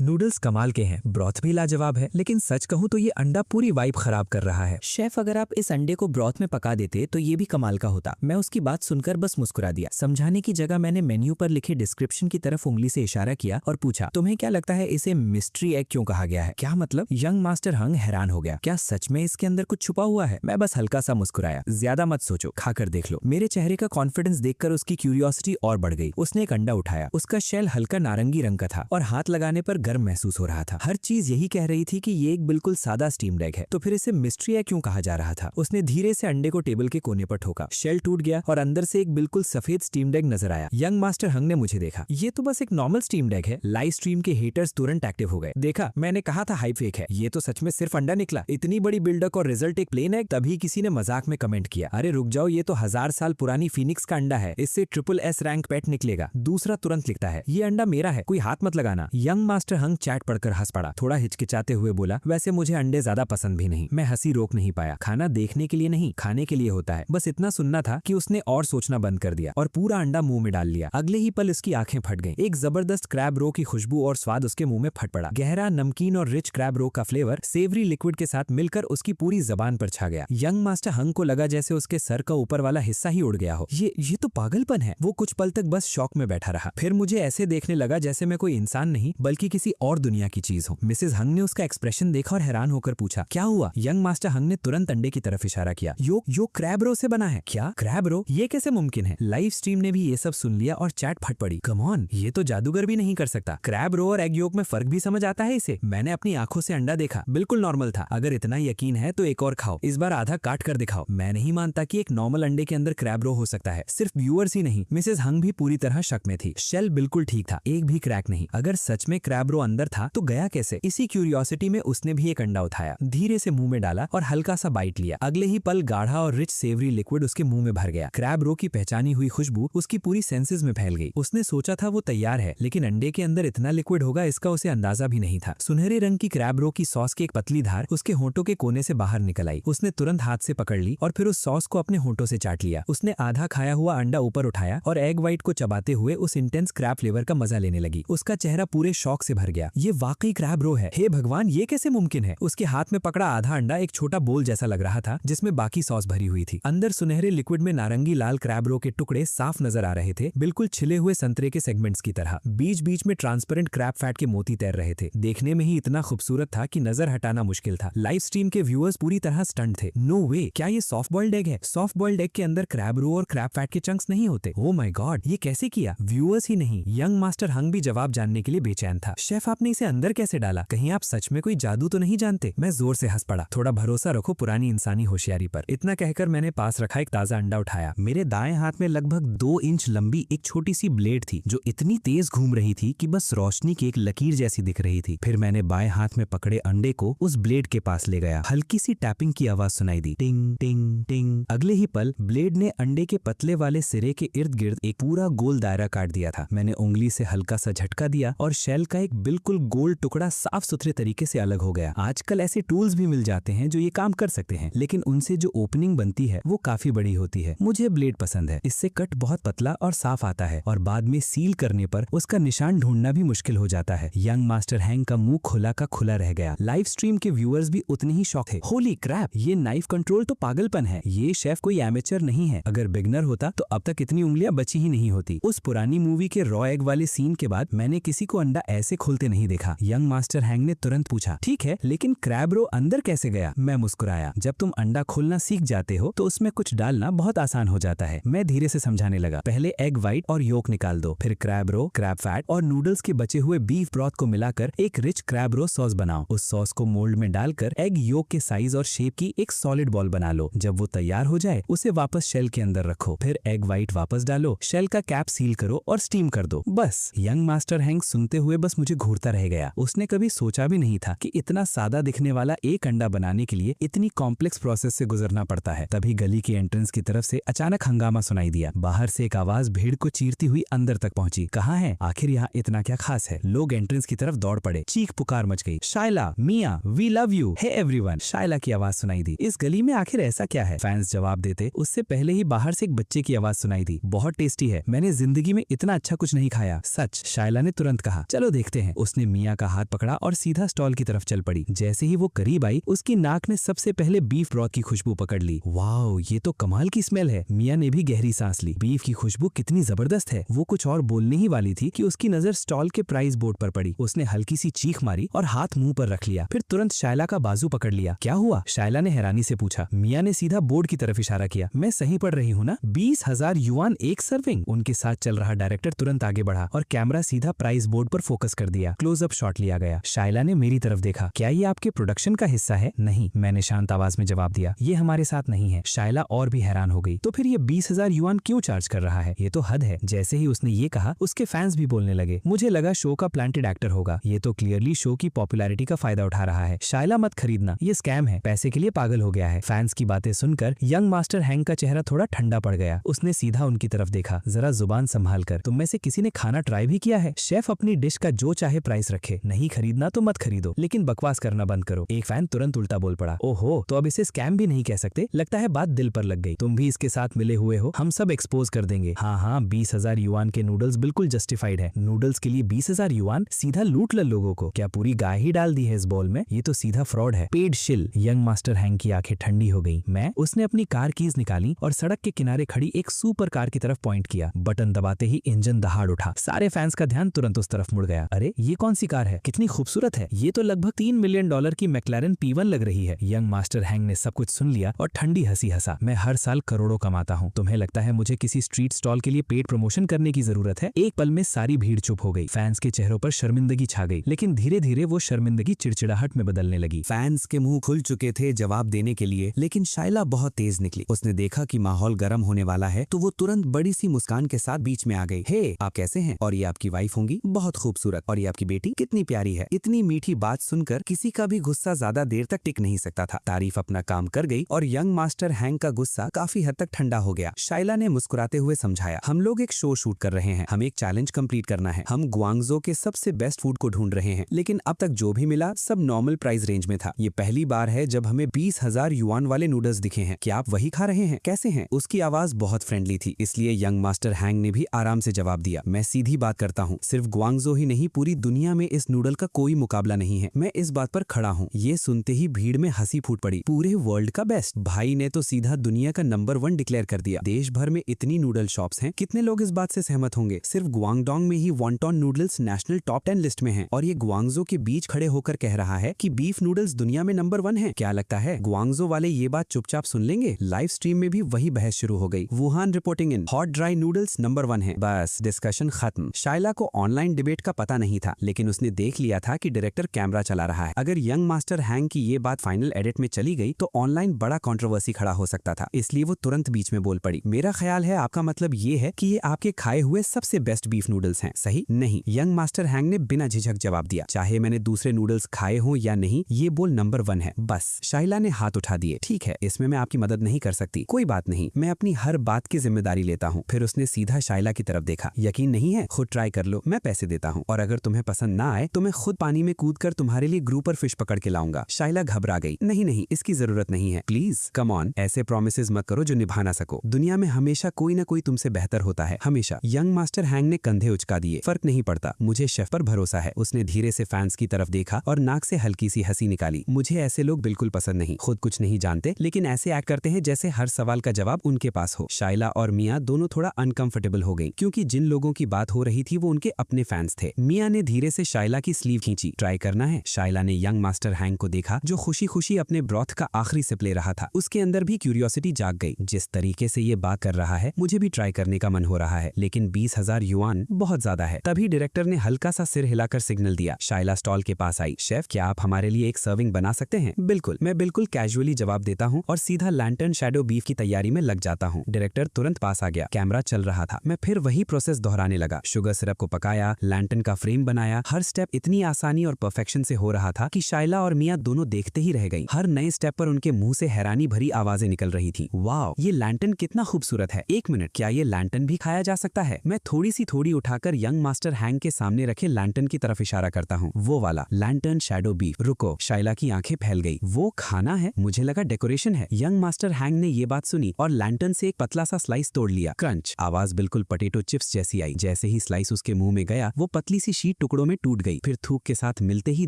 नूडल्स कमाल के हैं, ब्रॉथ भी लाजवाब है, लेकिन सच कहूँ तो ये अंडा पूरी वाइब खराब कर रहा है। शेफ, अगर आप इस अंडे को ब्रॉथ में पका देते तो ये भी कमाल का होता। मैं उसकी बात सुनकर बस मुस्कुरा दिया। समझाने की जगह मैंने मेन्यू पर लिखे डिस्क्रिप्शन की तरफ उंगली से इशारा किया और पूछा, तुम्हें क्या लगता है इसे मिस्ट्री एग क्यों कहा गया है? क्या मतलब? यंग मास्टर हंग हैरान हो गया। क्या सच में इसके अंदर कुछ छुपा हुआ है? मैं बस हल्का सा मुस्कुराया। ज्यादा मत सोचो, खाकर देख लो। मेरे चेहरे का कॉन्फिडेंस देखकर उसकी क्यूरियोसिटी और बढ़ गई। उसने एक अंडा उठाया। उसका शेल हल्का नारंगी रंग का था और हाथ लगाने पर गर्म महसूस हो रहा था। हर चीज यही कह रही थी कि ये एक बिल्कुल सादा स्टीम्ड एग है, तो फिर इसे मिस्ट्री एग क्यों कहा जा रहा था? उसने धीरे से अंडे को टेबल के कोने पर ठोका। शेल टूट गया और अंदर से एक बिल्कुल सफेद स्टीम्ड एग नजर आया। यंग मास्टर हंग ने मुझे देखा। ये तो बस एक नॉर्मल स्टीम्ड एग है। लाइव स्ट्रीम के हेटर्स तुरंत एक्टिव हो गए। देखा, मैंने कहा था हाइप फेक है। ये तो सच में सिर्फ अंडा निकला। इतनी बड़ी बिल्डअप और रिजल्ट एक प्लेन एग। तभी किसी ने मजाक में कमेंट किया, अरे रुक जाओ, ये तो 1000 साल पुरानी फीनिक्स का अंडा है, इससे SSS रैंक पेट निकलेगा। दूसरा तुरंत लिखता है, ये अंडा मेरा है, कोई हाथ मत लगाना। यंग मास्टर हंग चैट पढ़कर हंस पड़ा। थोड़ा हिचकिचाते हुए बोला, वैसे मुझे अंडे ज्यादा पसंद भी नहीं। मैं हंसी रोक नहीं पाया। खाना देखने के लिए नहीं, खाने के लिए होता है। बस इतना सुनना था कि उसने और सोचना बंद कर दिया और पूरा अंडा मुंह में डाल लिया। अगले ही पल उसकी आंखें फट गईं। एक जबरदस्त क्रैब रो की खुशबू और स्वाद उसके मुंह में फट पड़ा। गहरा, नमकीन और रिच क्रैब रो का फ्लेवर सेवरी लिक्विड के साथ मिलकर उसकी पूरी जबान पर छा गया। यंग मास्टर हंग को लगा जैसे उसके सर का ऊपर वाला हिस्सा ही उड़ गया हो। ये तो पागलपन है। वो कुछ पल तक बस शॉक में बैठा रहा। फिर मुझे ऐसे देखने लगा जैसे मैं कोई इंसान नहीं बल्कि किसी और दुनिया की चीज हूँ। मिसेस हंग ने उसका एक्सप्रेशन देखा और हैरान होकर पूछा, क्या हुआ? यंग मास्टर हंग ने तुरंत अंडे की तरफ इशारा किया। यो क्रैब रो से बना है। क्या क्रैब रो? ये कैसे मुमकिन है? लाइव स्ट्रीम ने भी ये सब सुन लिया और चैट फट पड़ी। कम ऑन, ये तो जादूगर भी नहीं कर सकता। क्रैब रो और एग योक में फर्क भी समझ आता है इसे? मैंने अपनी आंखों से अंडा देखा, बिल्कुल नॉर्मल था। अगर इतना यकीन है तो एक और खाओ, इस बार आधा काट कर दिखाओ। मैं नहीं मानता कि एक नॉर्मल अंडे के अंदर क्रैब रो हो सकता है। सिर्फ व्यूअर्स ही नहीं, मिसेस हंग भी पूरी तरह शक में थी। शेल बिल्कुल ठीक था, एक भी क्रैक नहीं। अगर सच में क्रैब रो अंदर था तो गया कैसे? इसी क्यूरियोसिटी में उसने भी एक अंडा उठाया, धीरे से मुंह में डाला और हल्का सा बाइट लिया। अगले ही पल गाढ़ा और रिच सेवरी लिक्विड उसके मुंह में भर गया। क्रैब रो की पहचानी हुई खुशबू उसकी पूरी सेंसेस में फैल गई। उसने सोचा था वो तैयार है, लेकिन अंडे के अंदर इतना लिक्विड होगा इसका उसे अंदाजा भी नहीं था। सुनहरे रंग की क्रैब रो की सॉस की एक पतली धार उसके होंठों के कोने से बाहर निकल आई। उसने तुरंत हाथ से पकड़ ली और फिर उस सॉस को अपने होंठों से चाट लिया। उसने आधा खाया हुआ अंडा ऊपर उठाया और एग व्हाइट को चबाते हुए उस इंटेंस क्रैब फ्लेवर का मजा लेने लगी। उसका चेहरा पूरे शौक से भर गया। ये वाकई क्रैब रो है। हे भगवान, ये कैसे मुमकिन है? उसके हाथ में पकड़ा आधा अंडा एक छोटा बोल जैसा लग रहा था जिसमें बाकी सॉस भरी हुई थी। अंदर सुनहरे लिक्विड में नारंगी लाल क्रैब रो के टुकड़े साफ नजर आ रहे थे, बिल्कुल छिले हुए संतरे के सेगमेंट्स की तरह। बीच बीच में ट्रांसपेरेंट क्रैब फैट के मोती तैर रहे थे। देखने में ही इतना खूबसूरत था कि नजर हटाना मुश्किल था। लाइव स्ट्रीम के व्यूअर्स पूरी तरह स्टंट थे। नो वे, क्या ये सॉफ्ट बॉइल्ड एग है? सॉफ्ट बॉइल्ड एग के अंदर क्रैब रो और क्रैब फैट के चंक्स नहीं होते। ओह माय गॉड, ये कैसे किया? व्यूअर्स ही नहीं, यंग मास्टर हंग भी जवाब जानने के लिए बेचैन था। शेफ, आपने इसे अंदर कैसे डाला? कहीं आप सच में कोई जादू तो नहीं जानते? मैं जोर से हंस पड़ा। थोड़ा भरोसा रखो पुरानी इंसानी होशियारी पर। इतना कहकर मैंने पास रखा एक ताजा अंडा उठाया। मेरे दाएं हाथ में लगभग 2 इंच लंबी एक छोटी सी ब्लेड थी जो इतनी तेज घूम रही थी कि बस रोशनी की एक लकीर जैसी दिख रही थी। फिर मैंने बाएं हाथ में पकड़े अंडे को उस ब्लेड के पास ले गया। हल्की सी टैपिंग की आवाज सुनाई दी, टिंग टिंग टिंग। अगले ही पल ब्लेड ने अंडे के पतले वाले सिरे के इर्द गिर्द एक पूरा गोल दायरा काट दिया था। मैंने उंगली से हल्का सा झटका दिया और शेल का एक बिल्कुल गोल टुकड़ा साफ सुथरे तरीके से अलग हो गया। आजकल ऐसे टूल्स भी मिल जाते हैं जो ये काम कर सकते हैं, लेकिन उनसे जो ओपनिंग बनती है वो काफी बड़ी होती है। मुझे ब्लेड पसंद है, इससे कट बहुत पतला और साफ आता है और बाद में सील करने पर उसका निशान ढूंढना भी मुश्किल हो जाता है। यंग मास्टर हैंग का मुंह खुला का खुला रह गया। लाइव स्ट्रीम के व्यूअर्स भी उतने ही शॉक थे। होली क्रैप, ये नाइफ कंट्रोल तो पागलपन है। ये शेफ कोई एमेचर नहीं है। अगर बिगनर होता तो अब तक इतनी उंगलियां बची ही नहीं होती। उस पुरानी मूवी के रॉ एग वाले सीन के बाद मैंने किसी को अंडा ऐसे खोलते नहीं देखा। यंग मास्टर हैंग ने तुरंत पूछा, ठीक है, लेकिन क्रैब रो अंदर कैसे गया? मैं मुस्कुराया। जब तुम अंडा खोलना सीख जाते हो तो उसमें कुछ डालना बहुत आसान हो जाता है। मैं धीरे से समझाने लगा। पहले एग व्हाइट और योक निकाल दो, फिर क्रैब रो, क्रैब फैट और नूडल्स के बचे हुए बीफ ब्रॉथ को मिलाकर एक रिच क्रैब रो सॉस बनाओ। उस सॉस को मोल्ड में डालकर एग योक के साइज और शेप की एक सॉलिड बॉल बना लो। जब वो तैयार हो जाए उसे वापस शेल के अंदर रखो, फिर एग व्हाइट वापस डालो, शेल का कैप सील करो और स्टीम कर दो। बस। यंग मास्टर हैंग सुनते हुए बस मुझे घूरता रह गया। उसने कभी सोचा भी नहीं था कि इतना सादा दिखने वाला एक अंडा बनाने के लिए इतनी कॉम्प्लेक्स प्रोसेस से गुजरना पड़ता है। तभी गली के एंट्रेंस की तरफ से अचानक हंगामा सुनाई दिया। बाहर से एक आवाज भीड़ को चीरती हुई अंदर तक पहुंची। कहाँ है? आखिर यहाँ इतना क्या खास है? लोग एंट्रेंस की तरफ दौड़ पड़े। चीख पुकार मच गई, Shaila, Mia, we love you, hey everyone. Shaila की आवाज सुनाई दी। इस गली में आखिर ऐसा क्या है? फैंस जवाब देते उससे पहले ही बाहर से एक बच्चे की आवाज सुनाई दी, बहुत टेस्टी है। मैंने मैंने जिंदगी में इतना अच्छा कुछ नहीं खाया, सच। शाइला ने तुरंत कहा, चलो देखते हैं। उसने मिया का हाथ पकड़ा और सीधा स्टॉल की तरफ चल पड़ी। जैसे ही वो करीब आई, उसकी नाक ने सबसे पहले बीफ ब्रॉथ की खुशबू पकड़ ली। वाओ, ये तो कमाल की स्मेल है। मिया ने भी गहरी सांस ली। बीफ की खुशबू कितनी जबरदस्त है। वो कुछ और बोलने ही वाली थी कि उसकी नजर स्टॉल के प्राइस बोर्ड पर पड़ी। उसने हल्की सी चीख मारी और हाथ मुंह पर रख लिया। फिर तुरंत शाइला का बाजू पकड़ लिया। क्या हुआ? शाइला ने हैरानी से पूछा। मिया ने सीधा बोर्ड की तरफ इशारा किया। मैं सही पढ़ रही हूँ ना? 20,000 युआन एक सर्विंग। उनके साथ चल रहा डायरेक्टर तुरंत आगे बढ़ा और कैमरा सीधा प्राइस बोर्ड पर फोकस कर दिया। क्लोजअप शॉट लिया गया। शाइला ने मेरी तरफ देखा। क्या ये आपके प्रोडक्शन का हिस्सा है? नहीं, मैंने शांत आवाज में जवाब दिया। ये हमारे साथ नहीं है। शाइला और भी हैरान हो गई। तो फिर ये 20,000 युआन क्यों चार्ज कर रहा है? ये तो हद है। जैसे ही उसने ये कहा, उसके फैंस भी बोलने लगे। मुझे लगा शो का प्लांटेड एक्टर होगा। ये तो क्लियरली शो की पॉपुलैरिटी का फायदा उठा रहा है। शाइला मत खरीदना, ये स्कैम है। पैसे के लिए पागल हो गया है। फैंस की बातें सुनकर यंग मास्टर हैंक का चेहरा थोड़ा ठंडा पड़ गया। उसने सीधा उनकी तरफ देखा। जरा जुबान संभाल कर। तुम में से किसी ने खाना ट्राई भी किया है? शेफ अपनी डिश का जो चाहे प्राइस रखे। नहीं खरीदना तो मत खरीदो, लेकिन बकवास करना बंद करो। एक फैन तुरंत उल्टा बोल पड़ा। ओहो, तो अब इसे स्कैम भी नहीं कह सकते। लगता है बात दिल पर लग गई। तुम भी इसके साथ मिले हुए हो। हम सब एक्सपोज कर देंगे। हाँ, 20,000 युआन के नूडल्स बिल्कुल जस्टिफाइड है। नूडल्स के लिए 20,000 युआन? सीधा लूट ल लोगों को। क्या पूरी गाय ही डाल दी है इस बॉल में? ये तो सीधा फ्रॉड है। पेड शिल। यंग मास्टर हैंक की आंखें ठंडी हो गई। उसने अपनी कार कीज निकाली और सड़क के किनारे खड़ी एक सुपर कार की तरफ पॉइंट किया। बटन दबाते ही इंजन दहाड़ उठा। सारे फैंस का ध्यान तुरंत उस तरफ मुड़ गया। अरे, ये कौन सी कार है? कितनी खूबसूरत है। ये तो लगभग $3 मिलियन की मैक्लारेन P1 लग रही है। यंग मास्टर हैंक ने सब कुछ सुन लिया और ठंडी हंसी हंसा। मैं हर साल करोड़ों कमाता हूँ। तुम्हें लगता है मुझे किसी स्ट्रीट स्टॉल के लिए पेड प्रमोशन करने की जरूरत है? एक पल में सारी भीड़ चुप हो गई। फैंस के चेहरों पर शर्मिंदगी छा गई, लेकिन धीरे धीरे वो शर्मिंदगी चिड़चिड़ाहट में बदलने लगी। फैंस के मुंह खुल चुके थे जवाब देने के लिए, लेकिन शाइला बहुत तेज निकली। उसने देखा कि माहौल गर्म होने वाला है, तो वो तुरंत बड़ी सी मुस्कान के साथ बीच में आ गई। हे, आप कैसे हैं? और ये आपकी वाइफ होंगी, बहुत खूबसूरत। और ये आपकी बेटी कितनी प्यारी है। इतनी मीठी बात सुनकर किसी का भी गुस्सा ज्यादा देर तक टिक नहीं सकता था। तारीफ अपना काम कर गई और यंग मास्टर हैंक का गुस्सा काफी हद तक ठंडा हो गया। शाइला ने मुस्कुराते हुए समझाया, हम लोग एक शो शूट कर रहे हैं। हमें एक चैलेंज कंप्लीट करना है। हम ग्वांगजो के सबसे बेस्ट फूड को ढूंढ रहे हैं, लेकिन अब तक जो भी मिला सब नॉर्मल प्राइस रेंज में था। ये पहली बार है जब हमें 20,000 युआन वाले नूडल्स दिखे हैं। क्या आप वही खा रहे हैं? कैसे हैं? उसकी आवाज बहुत फ्रेंडली थी, इसलिए यंग मास्टर हैंक ने भी आराम से जवाब दिया। मैं सीधी बात करता हूँ। सिर्फ ग्वांगजो ही नहीं, पूरी दुनिया में इस नूडल का कोई मुकाबला नहीं है। मैं इस बात पर खड़ा हूँ। ये सुनते ही भीड़ में हंसी फूट पड़ी। पूरे वर्ल्ड का बेस्ट। भाई ने तो सीधा दुनिया का नंबर 1 डिक्लेयर कर दिया। देश भर में इतनी नूडल शॉप्स हैं, कितने लोग इस बात से सहमत होंगे? सिर्फ ग्वांगडोंग में ही wonton noodles national top 10 list में हैं, और ये ग्वांगजो के बीच खड़े होकर कह रहा है कि बीफ नूडल्स दुनिया में नंबर 1 है। क्या लगता है ग्वांगजो वाले ये बात चुपचाप सुन लेंगे? लाइव स्ट्रीम में भी वही बहस शुरू हो गई। वुहान रिपोर्टिंग इन, हॉट ड्राई नूडल्स नंबर 1 है। बस डिस्कशन खत्म। शाइला को ऑनलाइन डिबेट का पता नहीं था, लेकिन उसने देख लिया था कि डायरेक्टर कैमरा चला रहा है। अगर यंग मास्टर हैंक की ये बात फाइनल एडिट में चली गई तो ऑनलाइन बड़ा कंट्रोवर्सी खड़ा हो सकता था, इसलिए वो तुरंत बीच में बोल पड़ी। मेरा ख्याल है आपका मतलब ये है कि ये आपके खाए हुए सबसे बेस्ट बीफ नूडल्स हैं, सही? नहीं, यंग मास्टर हैंक ने बिना झिझक जवाब दिया। चाहे मैंने दूसरे नूडल्स खाए हों या नहीं, ये बोल नंबर 1 है बस। शाइला ने हाथ उठा दिए। ठीक है, इसमें मैं आपकी मदद नहीं कर सकती। कोई बात नहीं, मैं अपनी हर बात की जिम्मेदारी लेता हूँ। फिर उसने सीधा शाइला की तरफ देखा। यकीन नहीं है? खुद ट्राई कर लो, मैं पैसे देता हूँ, और अगर तुम्हें पसंद ना आए तो मैं खुद पानी में कूदकर तुम्हारे लिए ग्रुपर फिश पकड़ के लाऊंगा। शाइला घबरा गई। नहीं, इसकी जरूरत नहीं है, प्लीज कम ऑन। ऐसे प्रोमिसेस मत करो जो निभा ना सको। दुनिया में हमेशा कोई ना कोई तुमसे बेहतर होता है, हमेशा। यंग मास्टर हैंक ने कंधे उचका दिए। फर्क नहीं पड़ता, मुझे शेफ पर भरोसा है। उसने धीरे से फैंस की तरफ देखा और नाक से हल्की सी हंसी निकाली। मुझे ऐसे लोग बिल्कुल पसंद नहीं, खुद कुछ नहीं जानते लेकिन ऐसे एक्ट करते हैं जैसे हर सवाल का जवाब उनके पास हो। शाइला और मिया दोनों थोड़ा अनकंफर्टेबल हो गई, क्योंकि जिन लोगों की बात हो रही थी वो उनके अपने फैंस थे। मिया ने धीरे से शाइला की स्लीव खींची। ट्राई करना है? शाइला ने यंग मास्टर हैंक को देखा, जो खुशी खुशी अपने ब्रॉथ का आखिरी सिप ले रहा था। उसके अंदर भी क्यूरियोसिटी जाग गई। जिस तरीके से ये बात कर रहा है, मुझे भी ट्राई करने का मन हो रहा है, लेकिन 20,000 युआन बहुत ज्यादा है। तभी डायरेक्टर ने हल्का सा सिर हिलाकर सिग्नल दिया। शाइला स्टॉल के पास आई। शेफ, क्या आप हमारे लिए एक सर्विंग बना सकते हैं? बिल्कुल, मैं बिल्कुल कैजुअली जवाब देता हूँ और सीधा लैंटर्न शैडो बीफ की तैयारी में लग जाता हूँ। डायरेक्टर तुरंत पास आ गया। कैमरा चल रहा था। मैं फिर वही प्रोसेस दोहराने लगा। शुगर सिरप को पकाया, लैंटर्न का फ्रेम बनाया। हर स्टेप इतनी आसानी और परफेक्शन से हो रहा था कि शाइला और मिया दोनों देखते ही रह गई। हर नए स्टेप पर उनके मुंह से हैरानी भरी आवाजें निकल रही थी। वाह, ये लैंटर्न कितना खूबसूरत है। एक मिनट, क्या ये लैंटर्न भी खाया जा सकता है? मैं थोड़ी उठाकर यंग मास्टर हैंक के सामने रखे लैंटर्न की तरफ इशारा करता हूँ। वो वाला लैंटर्न शैडो बीफ। रुको, शाइला की आंखें फैल गई। वो खाना है? मुझे लगा डेकोरेशन है। यंग मास्टर हैंक ने ये बात सुनी और लैंटर्न से एक पतला सा स्लाइस तोड़ लिया। क्रंच आवाज सॉस बिल्कुल पोटैटो चिप्स जैसी आई। जैसे ही स्लाइस उसके मुंह में गया वो पतली सी शीट टुकड़ों में टूट गई, फिर थूक के साथ मिलते ही